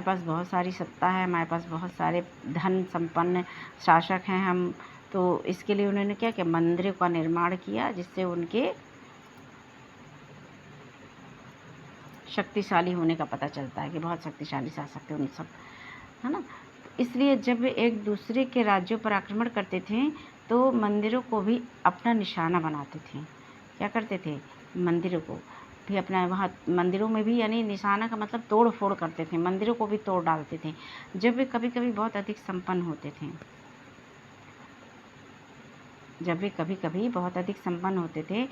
पास बहुत सारी सत्ता है, हमारे पास बहुत सारे धन संपन्न शासक हैं हम, तो इसके लिए उन्होंने क्या किया, मंदिरों का निर्माण किया, जिससे उनके शक्तिशाली होने का पता चलता है कि बहुत शक्तिशाली शासक थे उन सब, है ना। इसलिए जब वे एक दूसरे के राज्यों पर आक्रमण करते थे तो मंदिरों को भी अपना निशाना बनाते थे। क्या करते थे, मंदिरों को भी अपना, वहाँ मंदिरों में भी, यानी निशाना का मतलब तोड़ फोड़ करते थे, मंदिरों को भी तोड़ डालते थे। जब वे कभी कभी बहुत अधिक संपन्न होते थे,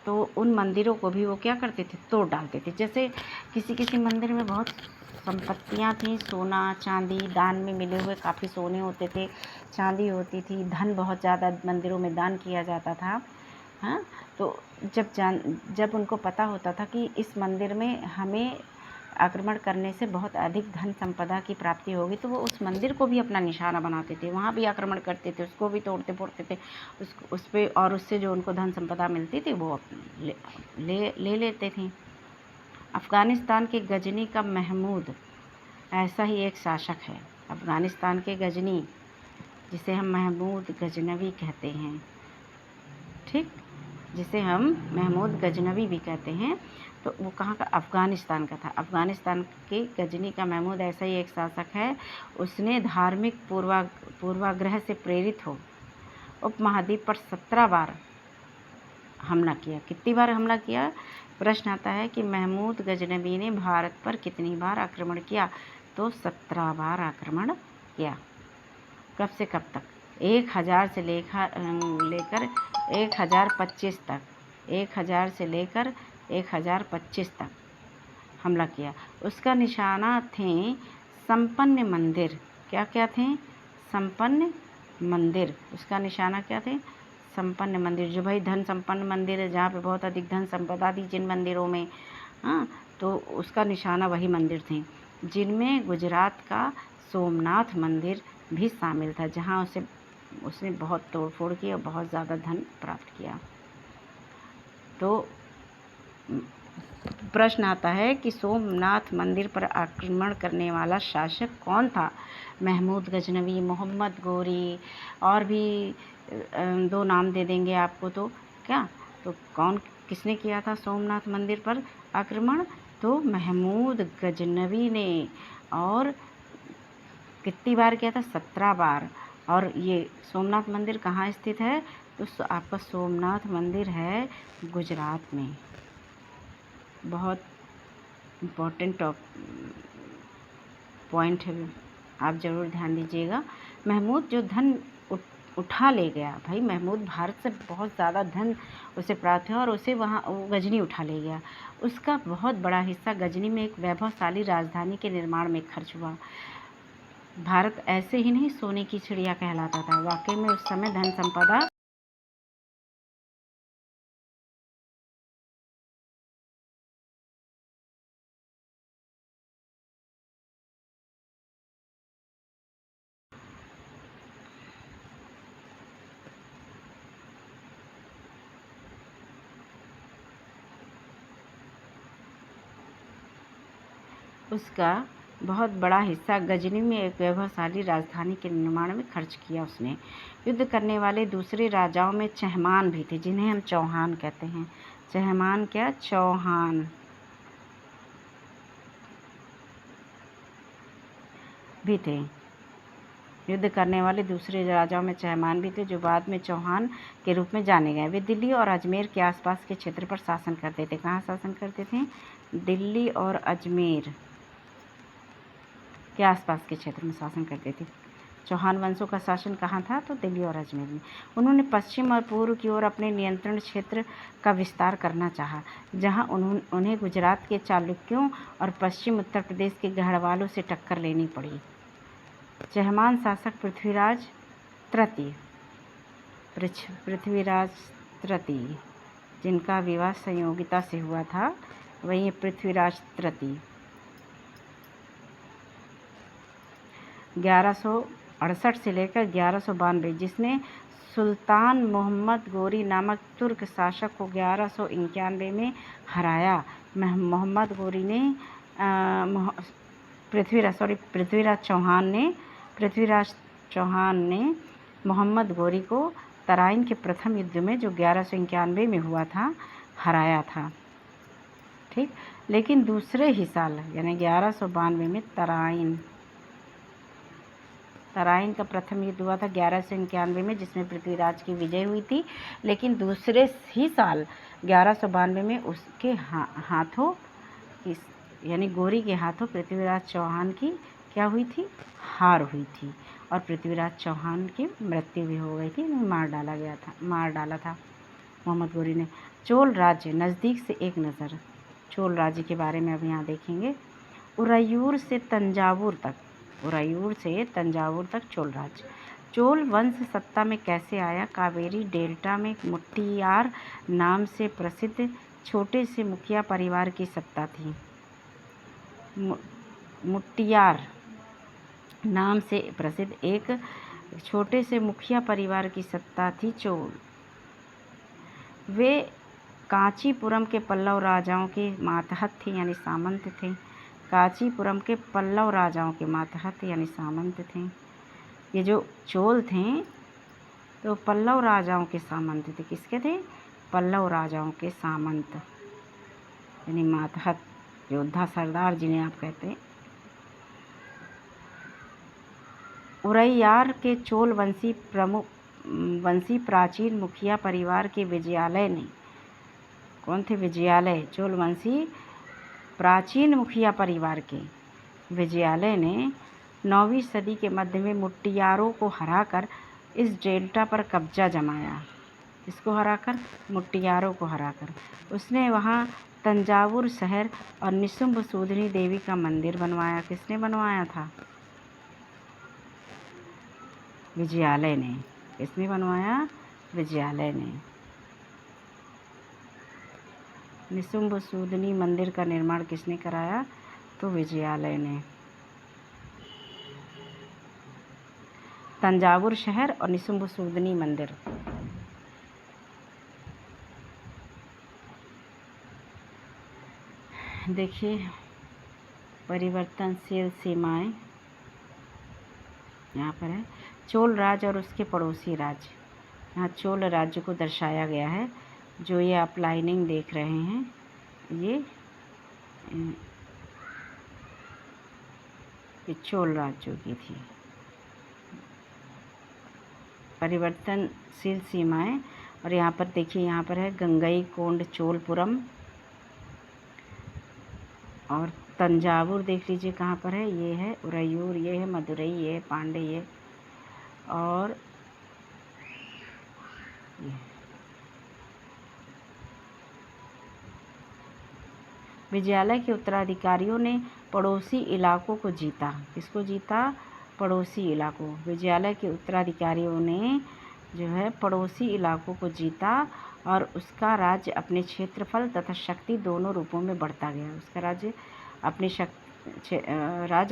तो उन मंदिरों को भी वो क्या करते थे, तोड़ डालते थे। जैसे किसी मंदिर में बहुत संपत्तियाँ थी, सोना चांदी दान में मिले हुए, काफ़ी सोने होते थे, चांदी होती थी, धन बहुत ज़्यादा मंदिरों में दान किया जाता था। हाँ, तो जब उनको पता होता था कि इस मंदिर में हमें आक्रमण करने से बहुत अधिक धन संपदा की प्राप्ति होगी, तो वो उस मंदिर को भी अपना निशाना बनाते थे, वहाँ भी आक्रमण करते थे, उसको भी तोड़ते फोड़ते थे, उस पर, और उससे जो उनको धन संपदा मिलती थी वो ले लेते थे। अफ़गानिस्तान के गजनी का महमूद ऐसा ही एक शासक है। अफ़गानिस्तान के गजनी, जिसे हम महमूद गजनवी कहते हैं, ठीक, जिसे हम महमूद गजनवी भी कहते हैं, तो वो कहाँ का, अफ़गानिस्तान का था। अफ़गानिस्तान के गजनी का महमूद ऐसा ही एक शासक है। उसने धार्मिक पूर्वाग्रह से प्रेरित हो उपमहाद्वीप पर 17 बार हमला किया। कितनी बार हमला किया, प्रश्न आता है कि महमूद गजनवी ने भारत पर कितनी बार आक्रमण किया, तो 17 बार आक्रमण किया। कब से कब तक, 1000 से लेकर 1025 तक, 1000 से लेकर 1025 तक हमला किया। उसका निशाना थे संपन्न मंदिर। क्या क्या थे, संपन्न मंदिर। उसका निशाना क्या थे, संपन्न मंदिर। जो भाई धन संपन्न मंदिर है, जहाँ पे बहुत अधिक धन संपदा थी जिन मंदिरों में, हाँ, तो उसका निशाना वही मंदिर थे, जिनमें गुजरात का सोमनाथ मंदिर भी शामिल था, जहाँ उसने बहुत तोड़फोड़ की और बहुत ज़्यादा धन प्राप्त किया। तो प्रश्न आता है कि सोमनाथ मंदिर पर आक्रमण करने वाला शासक कौन था? महमूद गजनवी, मोहम्मद गोरी, और भी 2 नाम दे देंगे आपको। तो क्या, तो कौन, किसने किया था सोमनाथ मंदिर पर आक्रमण? तो महमूद गजनवी ने। और कितनी बार किया था? 17 बार। और ये सोमनाथ मंदिर कहाँ स्थित है? तो आपका सोमनाथ मंदिर है गुजरात में। बहुत इम्पोर्टेंट पॉइंट है, आप ज़रूर ध्यान दीजिएगा। महमूद जो धन उठा ले गया, भाई महमूद भारत से बहुत ज़्यादा धन उसे प्राप्त हुआ और उसे वहाँ वो गजनी उठा ले गया। उसका बहुत बड़ा हिस्सा गजनी में एक वैभवशाली राजधानी के निर्माण में खर्च हुआ। भारत ऐसे ही नहीं सोने की चिड़िया कहलाता था, वाकई में उस समय धन संपदा उसका बहुत बड़ा हिस्सा गजनी में एक वैभवशाली राजधानी के निर्माण में खर्च किया उसने। युद्ध करने वाले दूसरे राजाओं में चहमान भी थे, जिन्हें हम चौहान कहते हैं। चहमान क्या? चौहान भी थे। युद्ध करने वाले दूसरे राजाओं में चहमान भी थे, जो बाद में चौहान के रूप में जाने गए। वे दिल्ली और अजमेर के आसपास के क्षेत्र पर शासन करते थे। कहाँ शासन करते थे? दिल्ली और अजमेर के आसपास के क्षेत्र में शासन करते थे। चौहान वंशों का शासन कहाँ था? तो दिल्ली और अजमेर में। उन्होंने पश्चिम और पूर्व की ओर अपने नियंत्रण क्षेत्र का विस्तार करना चाहा, जहाँ उन्हें गुजरात के चालुक्यों और पश्चिम उत्तर प्रदेश के गढ़वालों से टक्कर लेनी पड़ी। चहमान शासक पृथ्वीराज तृतीय, जिनका विवाह संयोगिता से हुआ था, वही पृथ्वीराज तृतीय। 1168 से लेकर 1192, जिसने सुल्तान मोहम्मद गोरी नामक तुर्क शासक को 1191 में हराया। मोहम्मद गोरी ने पृथ्वीराज चौहान ने मोहम्मद गोरी को तराइन के प्रथम युद्ध में, जो 1191 में हुआ था, हराया था। ठीक, लेकिन दूसरे ही साल यानी 1192 में तराइन का प्रथम युद्ध हुआ था 1191 में, जिसमें पृथ्वीराज की विजय हुई थी। लेकिन दूसरे ही साल 1192 में उसके हाथों, यानी गोरी के हाथों पृथ्वीराज चौहान की क्या हुई थी? हार हुई थी, और पृथ्वीराज चौहान की मृत्यु भी हो गई थी, मार डाला था मोहम्मद गोरी ने। चोल राज्य, नज़दीक से एक नज़र चोल राज्य के बारे में अब यहाँ देखेंगे। उरैयूर से तंजावुर तक चोल राज्य। चोल वंश सत्ता में कैसे आया? कावेरी डेल्टा में मुट्टियार नाम से प्रसिद्ध छोटे से मुखिया परिवार की सत्ता थी। मुट्टियार नाम से प्रसिद्ध एक छोटे से मुखिया परिवार की सत्ता थी चोल। वे कांचीपुरम के पल्लव राजाओं के मातहत थे, यानी सामंत थे। कांचीपुरम के पल्लव राजाओं के मातहत यानी सामंत थे। ये जो चोल थे तो पल्लव राजाओं के सामंत थे। किसके थे? पल्लव राजाओं के सामंत यानी मातहत, योद्धा, सरदार जिन्हें आप कहते हैं। उरैयार के चोल वंशी प्राचीन मुखिया परिवार के विजयालय ने, कौन थे? विजयालय। चोल वंशी प्राचीन मुखिया परिवार के विजयालय ने 9वीं सदी के मध्य में मुट्टियारों को हराकर इस डेल्टा पर कब्जा जमाया। इसको हराकर, मुट्टियारों को हराकर उसने वहाँ तंजावुर शहर और निशुंभ सूदनी देवी का मंदिर बनवाया। किसने बनवाया था? विजयालय ने। किसने बनवाया? विजयालय ने। निशुंभ सूदनी मंदिर का निर्माण किसने कराया? तो विजयालय ने। तंजावुर शहर और निशुंभ सूदनी मंदिर। देखिए परिवर्तनशील सीमाएं यहाँ पर है। चोल राज्य और उसके पड़ोसी राज्य, यहाँ चोल राज्य को दर्शाया गया है। जो ये आप लाइनिंग देख रहे हैं ये चोल राज्यों की थी। परिवर्तनशील सीमाएं, और यहाँ पर देखिए यहाँ पर है गंगईकोंड चोलपुरम, और तंजावुर देख लीजिए कहाँ पर है, ये है उरैयूर, ये है मदुरई, ये है पांडे, ये और ये विजयालय के उत्तराधिकारियों ने पड़ोसी इलाकों को जीता। किसको जीता? पड़ोसी इलाकों। विजयालय के उत्तराधिकारियों ने जो है पड़ोसी इलाकों को जीता और उसका राज्य अपने क्षेत्रफल तथा शक्ति दोनों रूपों में बढ़ता गया। उसका राज्य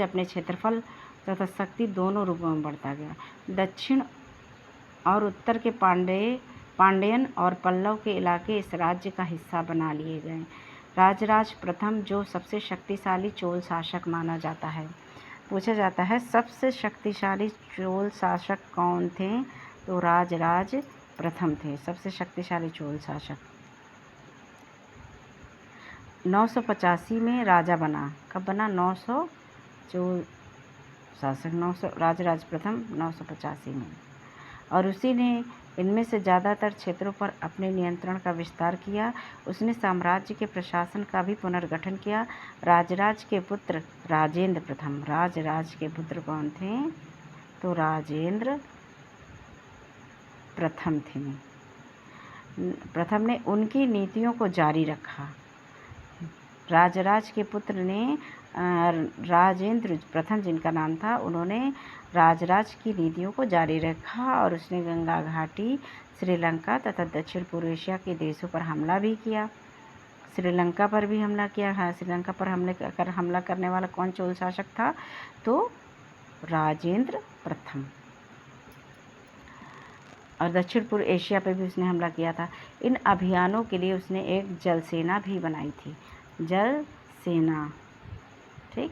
अपने क्षेत्रफल तथा शक्ति दोनों रूपों में बढ़ता गया। दक्षिण और उत्तर के पांड्यन और पल्लव के इलाके इस राज्य का हिस्सा बना लिए गए। राजराज प्रथम जो सबसे शक्तिशाली चोल शासक माना जाता है। पूछा जाता है सबसे शक्तिशाली चोल शासक कौन थे? तो राजराज प्रथम थे सबसे शक्तिशाली चोल शासक। 985 में राजा बना। कब बना? 900 चोल शासक 900 राजराज प्रथम 985 में, और उसी ने इनमें से ज़्यादातर क्षेत्रों पर अपने नियंत्रण का विस्तार किया। उसने साम्राज्य के प्रशासन का भी पुनर्गठन किया। राजराज के पुत्र राजेंद्र प्रथम। राजराज के पुत्र कौन थे? तो राजेंद्र प्रथम थे। प्रथम ने उनकी नीतियों को जारी रखा। राजराज के पुत्र ने राजेंद्र प्रथम जिनका नाम था, उन्होंने राजराज की नीतियों को जारी रखा और उसने गंगा घाटी, श्रीलंका तथा दक्षिण पूर्व एशिया के देशों पर हमला भी किया। श्रीलंका पर भी हमला किया। हाँ, श्रीलंका पर हमला करने वाला कौन चोल शासक था? तो राजेंद्र प्रथम। और दक्षिण पूर्व एशिया पर भी उसने हमला किया था। इन अभियानों के लिए उसने एक जल सेना भी बनाई थी। जल सेना, ठीक।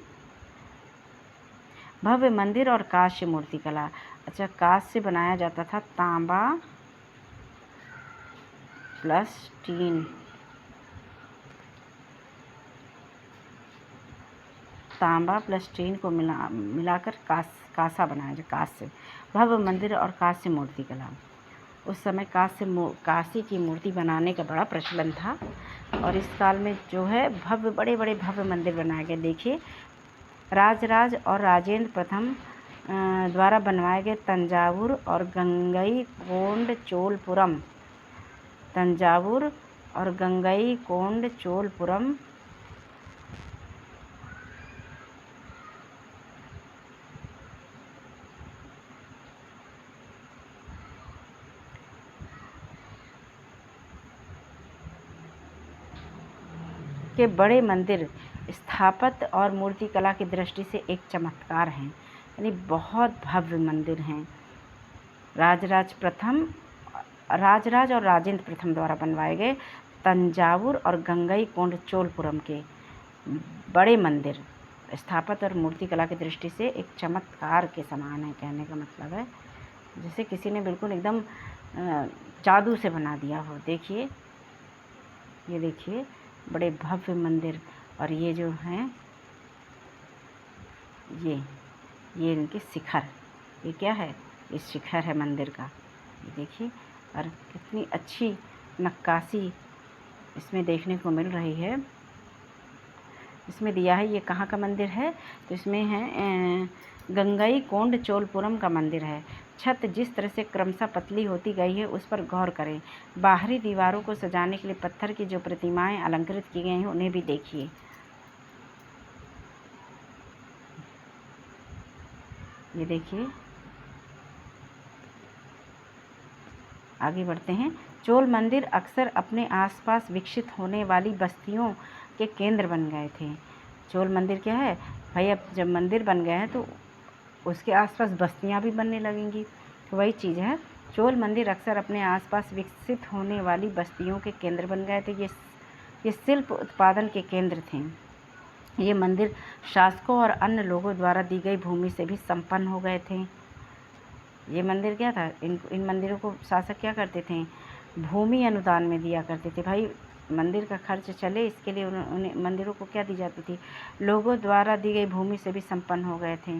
भव्य मंदिर और कांस्य मूर्तिकला। अच्छा, कांस्य से बनाया जाता था तांबा प्लस टीन। तांबा प्लस टीन को मिलाकर कांसा बनाया जाए। कांस्य, भव्य मंदिर और कांस्य मूर्तिकला। उस समय कांस्य की मूर्ति बनाने का बड़ा प्रचलन था और इस काल में जो है बड़े बड़े भव्य मंदिर बनाए गए। देखिए, राजराज और राजेंद्र प्रथम द्वारा बनवाए गए तंजावुर और गंगईकोंड चोलपुरम। तंजावुर और गंगईकोंड चोलपुरम के बड़े मंदिर स्थापत्य और मूर्तिकला की दृष्टि से एक चमत्कार हैं, यानी बहुत भव्य मंदिर हैं। राजराज और राजेंद्र प्रथम द्वारा बनवाए गए तंजावुर और गंगईकोंड चोलपुरम के बड़े मंदिर स्थापत्य और मूर्तिकला की दृष्टि से एक चमत्कार के समान है। कहने का मतलब है जैसे किसी ने बिल्कुल एकदम जादू से बना दिया हो। देखिए, ये देखिए बड़े भव्य मंदिर, और ये जो हैं ये इनके शिखर, ये क्या है? ये शिखर है मंदिर का। ये देखिए, और कितनी अच्छी नक्काशी इसमें देखने को मिल रही है। इसमें दिया है ये कहाँ का मंदिर है, तो इसमें है गंगईकोंड चोलपुरम का मंदिर है। छत जिस तरह से क्रमशः पतली होती गई है उस पर गौर करें। बाहरी दीवारों को सजाने के लिए पत्थर की जो प्रतिमाएं अलंकृत की गई हैं उन्हें भी देखिए। ये देखिए, आगे बढ़ते हैं। चोल मंदिर अक्सर अपने आसपास विकसित होने वाली बस्तियों के केंद्र बन गए थे। चोल मंदिर क्या है भाई? अब जब मंदिर बन गए हैं तो उसके आसपास बस्तियां भी बनने लगेंगी, तो वही चीज़ है। चोल मंदिर अक्सर अपने आसपास विकसित होने वाली बस्तियों के केंद्र बन गए थे। ये शिल्प उत्पादन के केंद्र थे। ये मंदिर शासकों और अन्य लोगों द्वारा दी गई भूमि से भी संपन्न हो गए थे। ये मंदिर क्या था, इन मंदिरों को शासक क्या करते थे, भूमि अनुदान में दिया करते थे। भाई मंदिर का खर्च चले इसके लिए उन्हें मंदिरों को क्या दी जाती थी, लोगों द्वारा दी गई भूमि से भी संपन्न हो गए थे।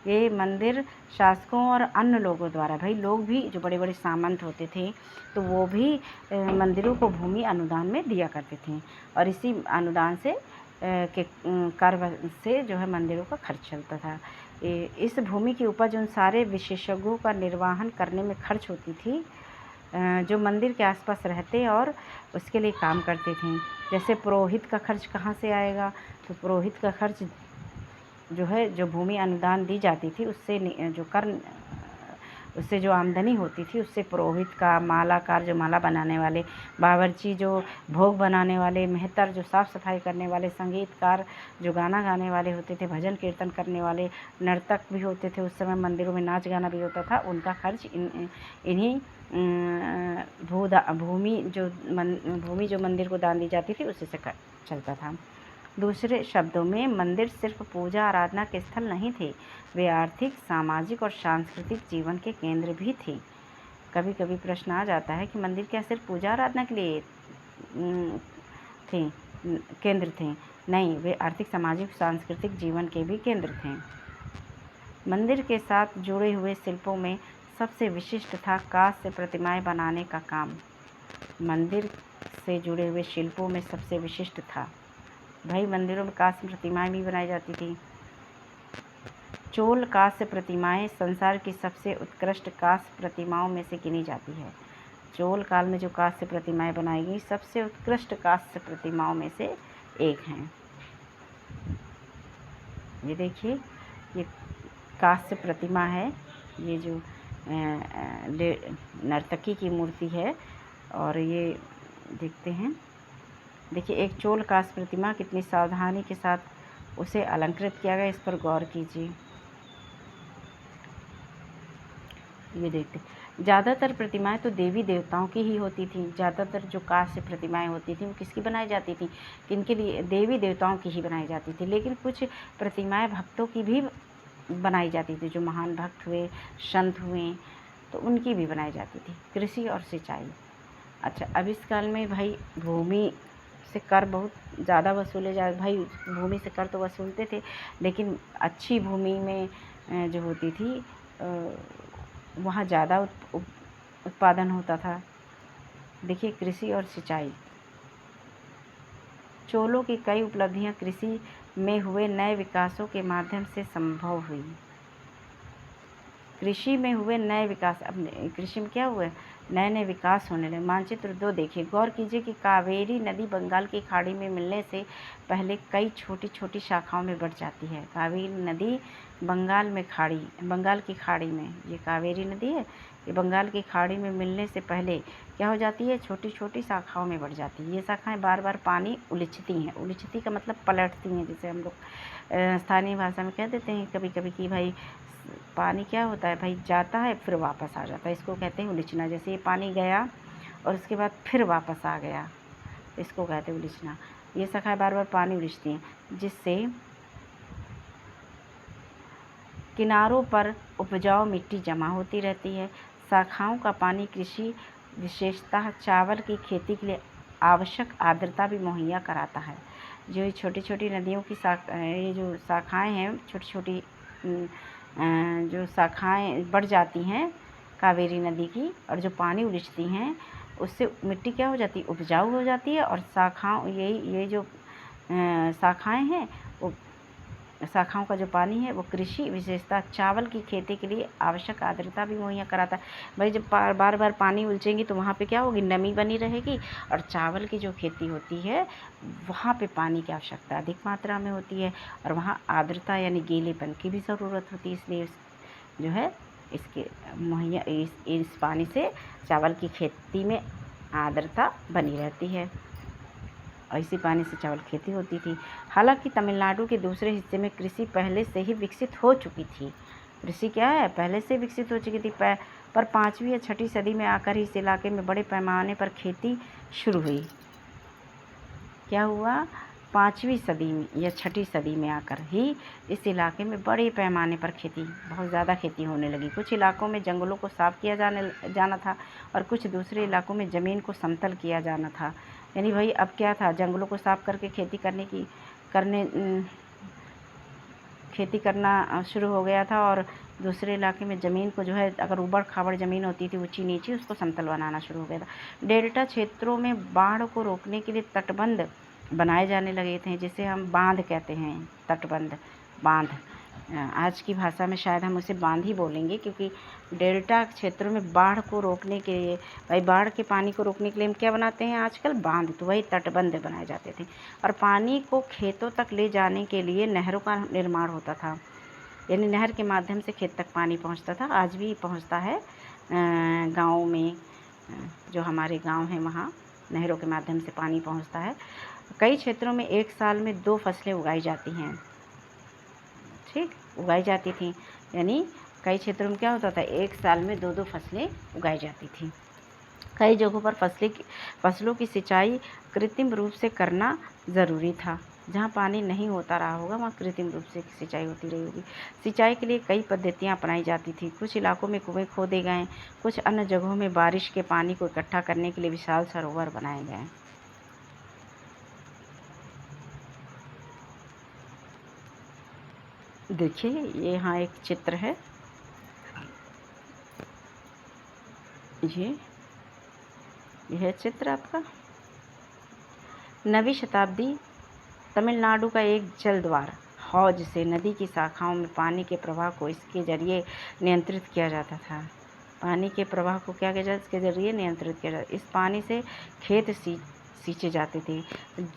ये मंदिर शासकों और अन्य लोगों द्वारा, भाई लोग भी जो बड़े बड़े सामंत होते थे तो वो भी मंदिरों को भूमि अनुदान में दिया करते थे और इसी अनुदान से के कर से जो है मंदिरों का खर्च चलता था। इस भूमि की उपज उन सारे विशेषज्ञों का निर्वहन करने में खर्च होती थी जो मंदिर के आसपास रहते और उसके लिए काम करते थे। जैसे पुरोहित का खर्च कहाँ से आएगा, तो पुरोहित का खर्च जो है, जो भूमि अनुदान दी जाती थी उससे जो आमदनी होती थी उससे पुरोहित का, मालाकार जो माला बनाने वाले, बावर्ची जो भोग बनाने वाले, मेहतर जो साफ़ सफाई करने वाले, संगीतकार जो गाना गाने वाले होते थे, भजन कीर्तन करने वाले, नर्तक भी होते थे, उस समय मंदिरों में नाच गाना भी होता था, उनका खर्च इन्हीं भूमि जो मंदिर को दान दी जाती थी उसी से चलता था। दूसरे शब्दों में मंदिर सिर्फ पूजा आराधना के स्थल नहीं थे, वे आर्थिक, सामाजिक और सांस्कृतिक जीवन के केंद्र भी थे। कभी कभी प्रश्न आ जाता है कि मंदिर क्या सिर्फ पूजा आराधना के लिए केंद्र थे? नहीं, वे आर्थिक, सामाजिक, सांस्कृतिक जीवन के भी केंद्र थे। मंदिर के साथ जुड़े हुए शिल्पों में सबसे विशिष्ट था कांस्य प्रतिमाएं बनाने का काम। मंदिर से जुड़े हुए शिल्पों में सबसे विशिष्ट था, भाई मंदिरों में कांस्य प्रतिमाएं भी बनाई जाती थी। चोल कांस्य प्रतिमाएं संसार की सबसे उत्कृष्ट कांस्य प्रतिमाओं में से गिनी जाती है। चोल काल में जो कांस्य प्रतिमाएं बनाई गई सबसे उत्कृष्ट कांस्य प्रतिमाओं में से एक हैं। ये देखिए, ये कांस्य प्रतिमा है, ये जो नर्तकी की मूर्ति है और ये देखते हैं, देखिए एक चोल कांस्य प्रतिमा कितनी सावधानी के साथ उसे अलंकृत किया गया, इस पर गौर कीजिए। ये देखते, ज़्यादातर प्रतिमाएं तो देवी देवताओं की ही होती थी। ज़्यादातर जो कांस्य प्रतिमाएं होती थी वो किसकी बनाई जाती थी, किनके लिए, देवी देवताओं की ही बनाई जाती थी। लेकिन कुछ प्रतिमाएं भक्तों की भी बनाई जाती थी, जो महान भक्त हुए, संत हुए, तो उनकी भी बनाई जाती थी। कृषि और सिंचाई। अच्छा, अब इस काल में भाई भूमि से कर बहुत ज़्यादा वसूले जा, भाई भूमि से कर तो वसूलते थे, लेकिन अच्छी भूमि में जो होती थी वहाँ ज़्यादा उत्पादन होता था। देखिए कृषि और सिंचाई। चोलों की कई उपलब्धियाँ कृषि में हुए नए विकासों के माध्यम से संभव हुई। कृषि में हुए नए विकास, अब कृषि में क्या हुआ, नए नए विकास होने लगे। मानचित्र 2 देखिए, गौर कीजिए कि कावेरी नदी बंगाल की खाड़ी में मिलने से पहले कई छोटी छोटी शाखाओं में बढ़ जाती है। कावेरी नदी बंगाल की खाड़ी में, ये कावेरी नदी है, ये बंगाल की खाड़ी में मिलने से पहले क्या हो जाती है, छोटी छोटी शाखाओं में बढ़ जाती है। ये शाखाएं बार बार पानी उलिचती हैं। उलिचती का मतलब पलटती हैं, जैसे हम लोग स्थानीय भाषा में कह देते हैं कभी कभी कि भाई पानी क्या होता है, भाई जाता है फिर वापस आ जाता है, इसको कहते हैं उलिचना। जैसे ये पानी गया और उसके बाद फिर वापस आ गया, इसको कहते हैं उलिचना। ये शाखाएं बार बार पानी उलिचती हैं, जिससे किनारों पर उपजाऊ मिट्टी जमा होती रहती है। शाखाओं का पानी कृषि, विशेषतः चावल की खेती के लिए आवश्यक आर्द्रता भी मुहैया कराता है। जो ये छोटी छोटी नदियों की ये जो शाखाएँ हैं, छोटी छोटी जो शाखाएँ बढ़ जाती हैं कावेरी नदी की, और जो पानी उलिचती हैं उससे मिट्टी क्या हो जाती है, उपजाऊ हो जाती है। और ये जो शाखाएँ हैं, वो शाखाओं का जो पानी है वो कृषि, विशेषता चावल की खेती के लिए आवश्यक आर्द्रता भी मुहैया कराता है। भाई जब बार बार पानी उलझेंगी तो वहाँ पे क्या होगी, नमी बनी रहेगी, और चावल की जो खेती होती है वहाँ पे पानी की आवश्यकता अधिक मात्रा में होती है, और वहाँ आर्द्रता यानी गीलेपन की भी ज़रूरत होती है। इसलिए जो है इसके मुहैया इस पानी से चावल की खेती में आर्द्रता बनी रहती है, और इसी पानी से चावल खेती होती थी। हालांकि तमिलनाडु के दूसरे हिस्से में कृषि पहले से ही विकसित हो चुकी थी। कृषि क्या है, पहले से विकसित हो चुकी थी, पर 5वीं या 6वीं सदी में आकर ही इस इलाके में बड़े पैमाने पर खेती शुरू हुई। क्या हुआ 5वीं सदी में या 6ठी सदी में आकर ही इस इलाके में बड़े पैमाने पर खेती, बहुत ज़्यादा खेती होने लगी। कुछ इलाकों में जंगलों को साफ़ किया जाना था और कुछ दूसरे इलाकों में ज़मीन को समतल किया जाना था। यानी भाई अब क्या था, जंगलों को साफ़ करके खेती करना शुरू हो गया था और दूसरे इलाके में ज़मीन को जो है, अगर ऊबड़ खाबड़ ज़मीन होती थी ऊंची नीची, उसको समतल बनाना शुरू हो गया था। डेल्टा क्षेत्रों में बाढ़ को रोकने के लिए तटबंध बनाए जाने लगे थे, जिसे हम बांध कहते हैं। तटबंध, बांध, आज की भाषा में शायद हम उसे बांध ही बोलेंगे, क्योंकि डेल्टा क्षेत्रों में बाढ़ को रोकने के लिए, भाई बाढ़ के पानी को रोकने के लिए हम क्या बनाते हैं आजकल, बांध। तो वही तटबंध बनाए जाते थे और पानी को खेतों तक ले जाने के लिए नहरों का निर्माण होता था। यानी नहर के माध्यम से खेत तक पानी पहुंचता था। आज भी पहुंचता है गाँव में, जो हमारे गांव हैं वहाँ नहरों के माध्यम से पानी पहुंचता है। कई क्षेत्रों में एक साल में 2 फसलें उगाई जाती हैं, ठीक, उगाई जाती थी। यानी कई क्षेत्रों में क्या होता था, एक साल में 2-2 फसलें उगाई जाती थी। कई जगहों पर फसलों की सिंचाई कृत्रिम रूप से करना ज़रूरी था। जहाँ पानी नहीं होता रहा होगा वहाँ कृत्रिम रूप से सिंचाई होती रही होगी। सिंचाई के लिए कई पद्धतियाँ अपनाई जाती थी। कुछ इलाकों में कुएं खोदे गए, कुछ अन्य जगहों में बारिश के पानी को इकट्ठा करने के लिए विशाल सरोवर बनाए गए। देखिए ये यहाँ एक चित्र है, यह है चित्र आपका। 9वीं शताब्दी तमिलनाडु का एक जल द्वार हौज से नदी की शाखाओं में पानी के प्रवाह को इसके जरिए नियंत्रित किया जाता था। पानी के प्रवाह को क्या किया जाता, इसके जरिए नियंत्रित किया जाता। इस पानी से खेत सींचे जाते थे।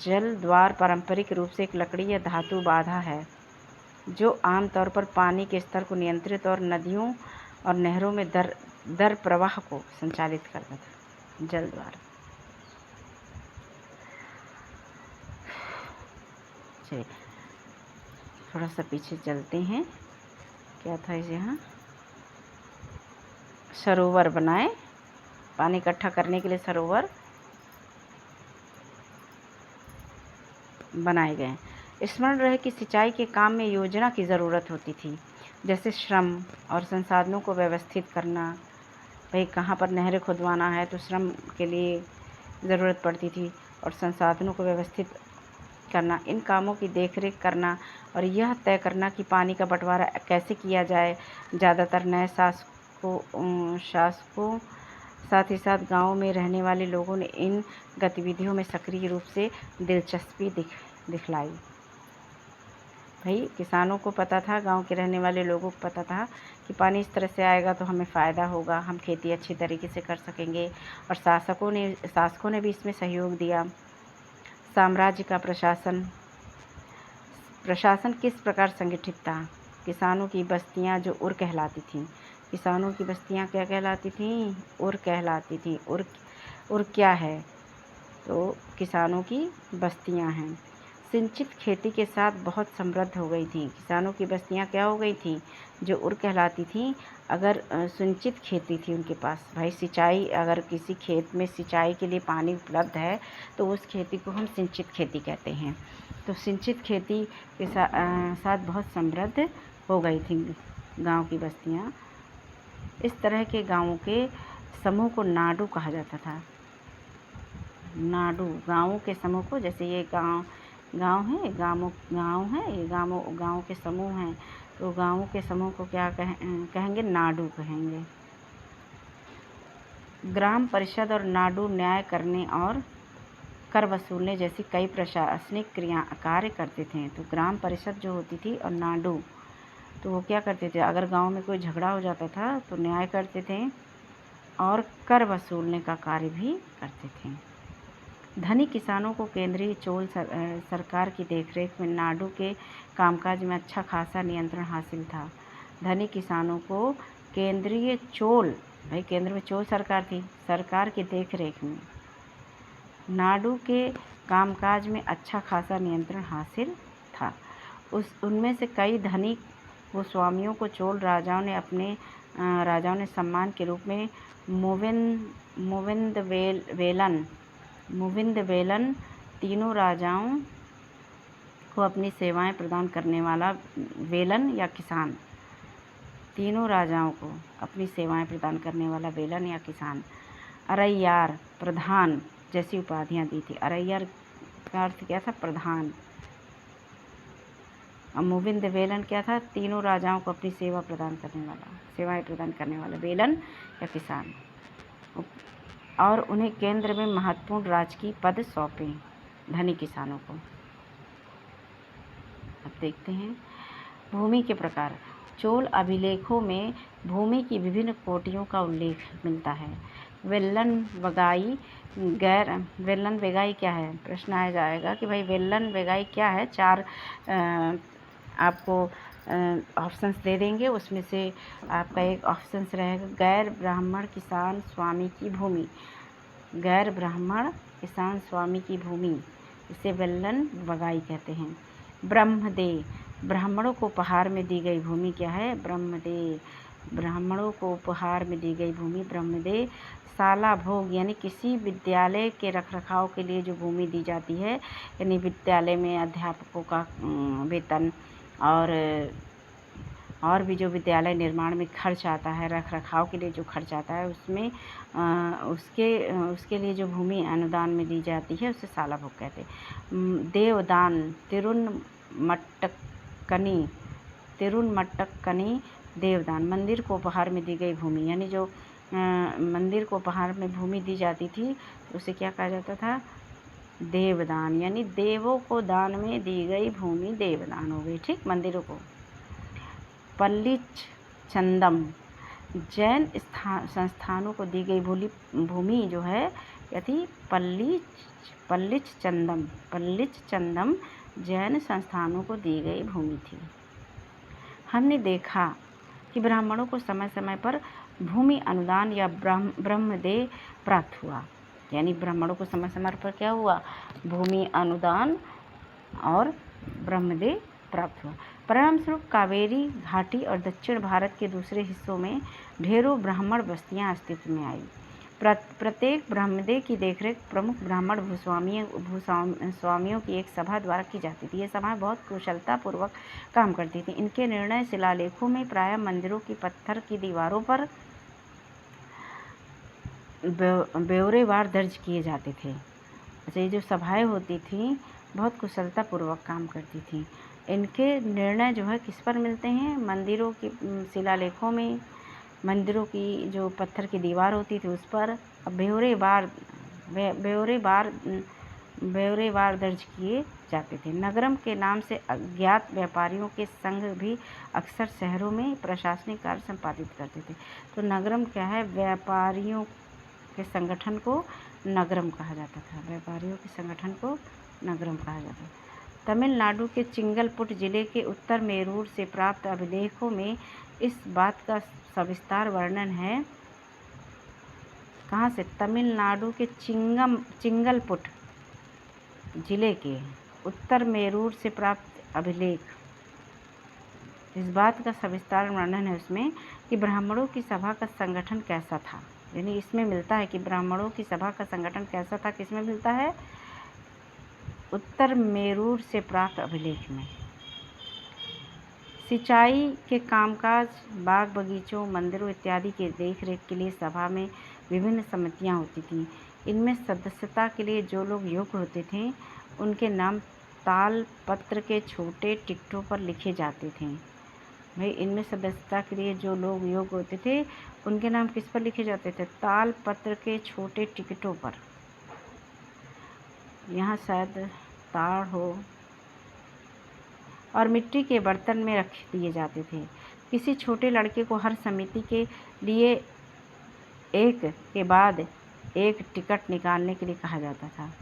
जल द्वार पारंपरिक रूप से एक लकड़ी या धातु बाधा है, जो आमतौर पर पानी के स्तर को नियंत्रित और नदियों और नहरों में दर प्रवाह को संचालित करता था। जल द्वार। चलिए थोड़ा सा पीछे चलते हैं, क्या था इसे, यहाँ सरोवर बनाए, पानी इकट्ठा करने के लिए सरोवर बनाए गए। स्मरण रहे कि सिंचाई के काम में योजना की ज़रूरत होती थी, जैसे श्रम और संसाधनों को व्यवस्थित करना। भाई कहाँ पर नहरें खुदवाना है तो श्रम के लिए ज़रूरत पड़ती थी और संसाधनों को व्यवस्थित करना, इन कामों की देखरेख करना और यह तय करना कि पानी का बंटवारा कैसे किया जाए। ज़्यादातर नए शासकों साथ ही साथ गाँव में रहने वाले लोगों ने इन गतिविधियों में सक्रिय रूप से दिलचस्पी दिखलाई। भाई किसानों को पता था, गांव के रहने वाले लोगों को पता था कि पानी इस तरह से आएगा तो हमें फ़ायदा होगा, हम खेती अच्छी तरीके से कर सकेंगे, और शासकों ने भी इसमें सहयोग दिया। साम्राज्य का प्रशासन किस प्रकार संगठित था। किसानों की बस्तियां जो उर कहलाती थीं, किसानों की बस्तियां क्या कहलाती थीं, उर कहलाती थीं। उर क्या है, तो किसानों की बस्तियां हैं। सिंचित खेती के साथ बहुत समृद्ध हो गई थी। किसानों की बस्तियां क्या हो गई थी, जो उर कहलाती थी। अगर सिंचित खेती थी उनके पास, भाई सिंचाई, अगर किसी खेत में सिंचाई के लिए पानी उपलब्ध है तो उस खेती को हम सिंचित खेती कहते हैं। तो सिंचित खेती के साथ बहुत समृद्ध हो गई थी गांव की बस्तियां। इस तरह के गांवों के समूह को नाडू कहा जाता था। नाडू, गाँवों के समूह को, जैसे ये गाँव है, ये गाँव के समूह हैं, तो गाँवों के समूह को क्या कहेंगे, नाडू कहेंगे। ग्राम परिषद और नाडू न्याय करने और कर वसूलने जैसी कई प्रशासनिक कार्य करते थे। तो ग्राम परिषद जो होती थी और नाडू, तो वो क्या करते थे, अगर गांव में कोई झगड़ा हो जाता था तो न्याय करते थे और कर वसूलने का कार्य भी करते थे। धनी किसानों को केंद्रीय चोल सरकार की देखरेख में नाडू के कामकाज में अच्छा खासा नियंत्रण हासिल था। धनी किसानों को केंद्रीय चोल, भाई केंद्र में चोल सरकार थी, सरकार की देखरेख में नाडू के कामकाज में अच्छा खासा नियंत्रण हासिल था। उनमें से कई धनी गोस्वामियों को चोल राजाओं ने सम्मान के रूप में मुविंद वेलन तीनों राजाओं को अपनी सेवाएं प्रदान करने वाला वेलन या किसान। तीनों राजाओं को अपनी सेवाएं प्रदान करने वाला वेलन या किसान। अरैयार प्रधान जैसी उपाधियां दी थी। अरैयार का अर्थ क्या था? प्रधान। और मुविंद वेलन क्या था? तीनों राजाओं को अपनी सेवाएं प्रदान करने वाला वेलन या किसान। और उन्हें केंद्र में महत्वपूर्ण राजकीय पद सौंपे धनी किसानों को। अब देखते हैं भूमि के प्रकार। चोल अभिलेखों में भूमि की विभिन्न कोटियों का उल्लेख मिलता है। वेल्लन वेगाई क्या है? प्रश्न आ जाएगा कि भाई वेल्लन वेगाई क्या है। 4 आपको ऑप्शंस दे देंगे, उसमें से आपका एक ऑप्शंस रहेगा गैर ब्राह्मण किसान स्वामी की भूमि। गैर ब्राह्मण किसान स्वामी की भूमि, इसे वेल्लन वगाई कहते हैं। ब्रह्मदेव, ब्राह्मणों को उपहार में दी गई भूमि क्या है? ब्रह्मदेव, ब्राह्मणों को उपहार में दी गई भूमि ब्रह्मदेव। शाला भोग यानी किसी विद्यालय के रखरखाव के लिए जो भूमि दी जाती है, यानी विद्यालय में अध्यापकों का वेतन और भी जो विद्यालय निर्माण में खर्च आता है, रखरखाव के लिए जो खर्च आता है, उसमें उसके लिए जो भूमि अनुदान में दी जाती है उसे शाला भोग कहते हैं। देवदान तिरुनमट्टकनी देवदान, मंदिर को उपहार में दी गई भूमि, यानी जो मंदिर को उपहार में भूमि दी जाती थी उसे क्या कहा जाता था? देवदान, यानी देवों को दान में दी गई भूमि देवदान हो गई। ठीक, मंदिरों को। पल्लिच चंदम, जैन संस्थानों को दी गई भूमि जो है क्या थी? पल्लिच चंदम जैन संस्थानों को दी गई भूमि थी। हमने देखा कि ब्राह्मणों को समय समय पर भूमि अनुदान या ब्रह्मदेव प्राप्त हुआ, यानी ब्राह्मणों को समय समय पर क्या हुआ? भूमि अनुदान और ब्रह्मदेव प्राप्त हुआ। परिणाम स्वरूप कावेरी घाटी और दक्षिण भारत के दूसरे हिस्सों में ढेरों ब्राह्मण बस्तियां अस्तित्व में आई। प्रत्येक ब्रह्मदेव की देखरेख प्रमुख ब्राह्मण भूस्वामियों की एक सभा द्वारा की जाती थी। ये सभाएं बहुत कुशलता पूर्वक काम करती थी। इनके निर्णय शिलालेखों में प्रायः मंदिरों की पत्थर की दीवारों पर ब्यौरेवार दर्ज किए जाते थे। अच्छा, ये जो सभाएं होती थी बहुत कुशलता पूर्वक काम करती थी। इनके निर्णय जो है किस पर मिलते हैं? मंदिरों की शिलालेखों में, मंदिरों की जो पत्थर की दीवार होती थी उस पर ब्यौरेवार दर्ज किए जाते थे। नगरम के नाम से अज्ञात व्यापारियों के संघ भी अक्सर शहरों में प्रशासनिक कार्य संपादित करते थे। तो नगरम क्या है? व्यापारियों के संगठन को नगरम कहा जाता था। व्यापारियों के संगठन को नगरम कहा जाता था। तमिलनाडु के चिंगलपुट जिले के उत्तर मेरूर से प्राप्त अभिलेखों में इस बात का सविस्तार वर्णन है। कहाँ से? तमिलनाडु के चिंगलपुट जिले के उत्तर मेरूर से प्राप्त अभिलेख, इस बात का सविस्तार वर्णन है उसमें कि ब्राह्मणों की सभा का संगठन कैसा था। यानी इसमें मिलता है कि ब्राह्मणों की सभा का संगठन कैसा था। किसमें मिलता है? उत्तर मेरूर से प्राप्त अभिलेख में। सिंचाई के कामकाज, बाग बगीचों, मंदिरों इत्यादि के देखरेख के लिए सभा में विभिन्न समितियां होती थीं। इनमें सदस्यता के लिए जो लोग योग्य होते थे उनके नाम ताल पत्र के छोटे टिकटों पर लिखे जाते थे। भाई, इनमें सदस्यता के लिए जो लोग योग्य होते थे उनके नाम किस पर लिखे जाते थे? ताल पत्र के छोटे टिकटों पर। यहाँ शायद ताड़ हो, और मिट्टी के बर्तन में रख दिए जाते थे। किसी छोटे लड़के को हर समिति के लिए एक के बाद एक टिकट निकालने के लिए कहा जाता था।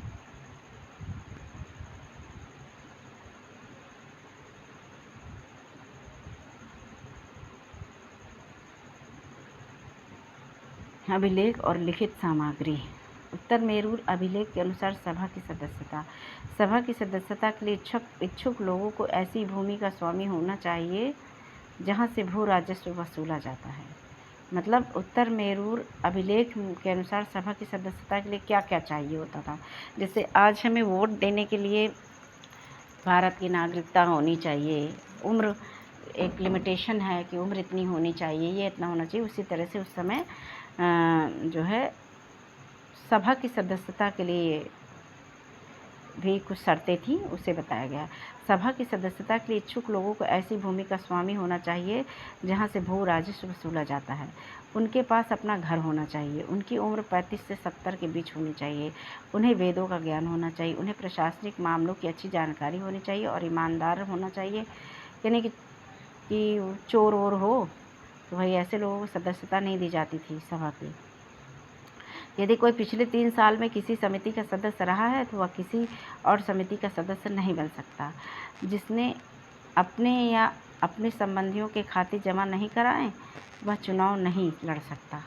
अभिलेख और लिखित सामग्री। उत्तर मेरूर अभिलेख के अनुसार सभा की सदस्यता के लिए इच्छुक लोगों को ऐसी भूमि का स्वामी होना चाहिए जहां से भू राजस्व वसूला जाता है। मतलब उत्तर मेरूर अभिलेख के अनुसार सभा की सदस्यता के लिए क्या क्या चाहिए होता था। जैसे आज हमें वोट देने के लिए भारत की नागरिकता होनी चाहिए, उम्र एक लिमिटेशन है कि उम्र इतनी होनी चाहिए, ये इतना होना चाहिए। उसी तरह से उस समय जो है सभा की सदस्यता के लिए भी कुछ शर्तें थीं, उसे बताया गया। सभा की सदस्यता के लिए इच्छुक लोगों को ऐसी भूमि का स्वामी होना चाहिए जहां से भू राजस्व वसूला जाता है। उनके पास अपना घर होना चाहिए। उनकी उम्र 35 से 70 के बीच होनी चाहिए। उन्हें वेदों का ज्ञान होना चाहिए। उन्हें प्रशासनिक मामलों की अच्छी जानकारी होनी चाहिए और ईमानदार होना चाहिए। यानी कि चोर वोर हो तो भाई ऐसे लोगों को सदस्यता नहीं दी जाती थी सभा की। यदि कोई पिछले 3 साल में किसी समिति का सदस्य रहा है तो वह किसी और समिति का सदस्य नहीं बन सकता। जिसने अपने या अपने संबंधियों के खाते जमा नहीं कराए वह चुनाव नहीं लड़ सकता।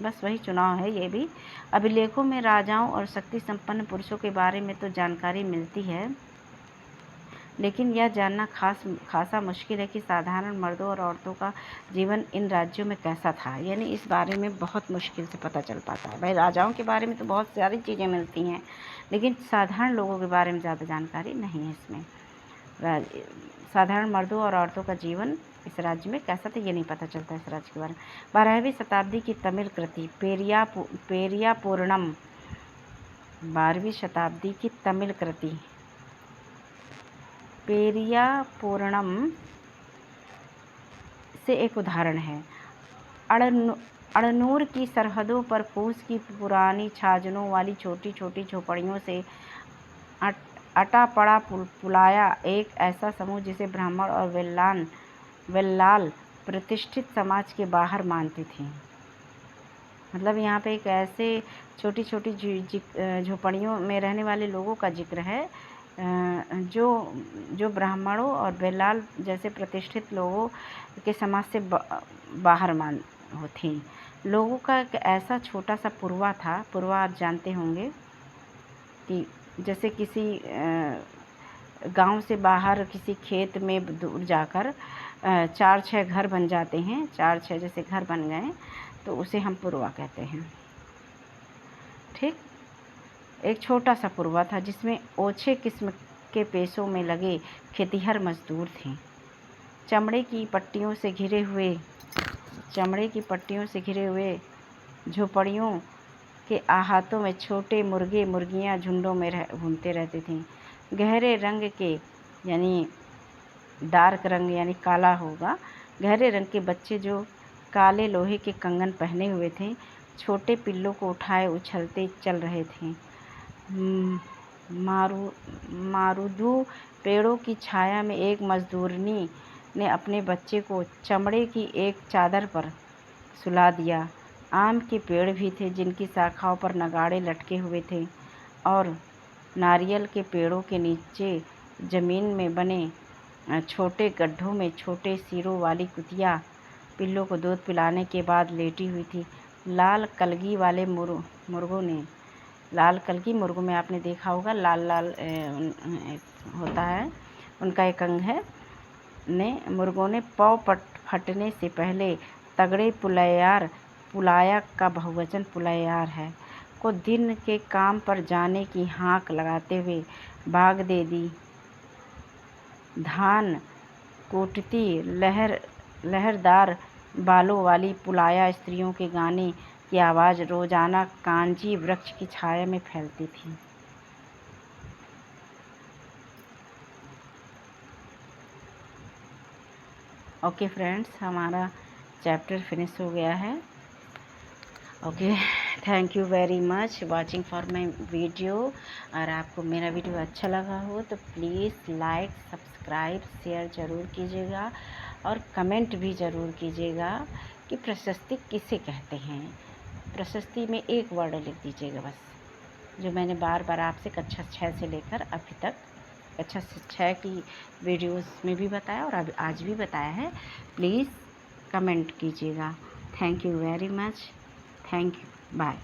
बस वही चुनाव है ये भी। अभिलेखों में राजाओं और शक्ति संपन्न पुरुषों के बारे में तो जानकारी मिलती है, लेकिन यह जानना खासा मुश्किल है कि साधारण मर्दों और औरतों का जीवन इन राज्यों में कैसा था। यानी इस बारे में बहुत मुश्किल से पता चल पाता है। भाई राजाओं के बारे में तो बहुत सारी चीज़ें मिलती हैं, लेकिन साधारण लोगों के बारे में ज़्यादा जानकारी नहीं है इसमें। साधारण मर्दों और औरतों का जीवन इस राज्य में कैसा था ये नहीं पता चलता इस राज्य के बारे में। 12वीं शताब्दी की तमिल कृति पेरिया पूर्णम, 12वीं शताब्दी की तमिल कृति पेरिया पूर्णम से एक उदाहरण है। अड़नूर की सरहदों पर फूस की पुरानी छाजनों वाली छोटी छोटी झोपड़ियों से अटा पड़ा पुलाया एक ऐसा समूह जिसे ब्राह्मण और वेल्लाल प्रतिष्ठित समाज के बाहर मानते थे। मतलब यहाँ पे एक ऐसे छोटी छोटी झोपड़ियों में रहने वाले लोगों का जिक्र है जो ब्राह्मणों और वेल्लाल जैसे प्रतिष्ठित लोगों के समाज से बाहर थी। लोगों का एक ऐसा छोटा सा पुरवा था। पुरवा आप जानते होंगे कि जैसे किसी गांव से बाहर किसी खेत में दूर जाकर 4-6 घर बन जाते हैं, 4-6 जैसे घर बन गए तो उसे हम पुरवा कहते हैं। ठीक, एक छोटा सा पुरवा था जिसमें ओछे किस्म के पेशों में लगे खेतिहर मजदूर थे। चमड़े की पट्टियों से घिरे हुए झोपड़ियों के आहातों में छोटे मुर्गे मुर्गियां झुंडों में घूमते रहते थे। गहरे रंग के यानी डार्क रंग यानी काला होगा, गहरे रंग के बच्चे जो काले लोहे के कंगन पहने हुए थे छोटे पिल्लों को उठाए उछलते चल रहे थे। मारुदू पेड़ों की छाया में एक मजदूरनी ने अपने बच्चे को चमड़े की एक चादर पर सुला दिया। आम के पेड़ भी थे जिनकी शाखाओं पर नगाड़े लटके हुए थे और नारियल के पेड़ों के नीचे जमीन में बने छोटे गड्ढों में छोटे सिरों वाली कुतिया पिल्लों को दूध पिलाने के बाद लेटी हुई थी। लाल कलगी वाले मुर्गों में आपने देखा होगा लाल होता है, उनका एक अंग है। मुर्गों ने पौ फटने से पहले तगड़े पुलाया का बहुवचन पुलैयार है को दिन के काम पर जाने की हाँक लगाते हुए भाग दे दी। धान कूटती लहरदार बालों वाली पुलाया स्त्रियों के गाने की आवाज़ रोजाना कांजी वृक्ष की छाया में फैलती थी। ओके फ्रेंड्स, हमारा चैप्टर फिनिश हो गया है। Okay, thank you very much watching for my video. और आपको मेरा वीडियो अच्छा लगा हो तो प्लीज़ लाइक सब्सक्राइब शेयर ज़रूर कीजिएगा और कमेंट भी ज़रूर कीजिएगा कि प्रशस्ति किसे कहते हैं। प्रशस्ति में एक वर्ड लिख दीजिएगा बस, जो मैंने बार बार आपसे कक्षा 6 से लेकर अभी तक कक्षा 6 की वीडियोस में भी बताया और अब आज भी बताया है। प्लीज़ कमेंट कीजिएगा। Thank you very much. Thank you. Bye.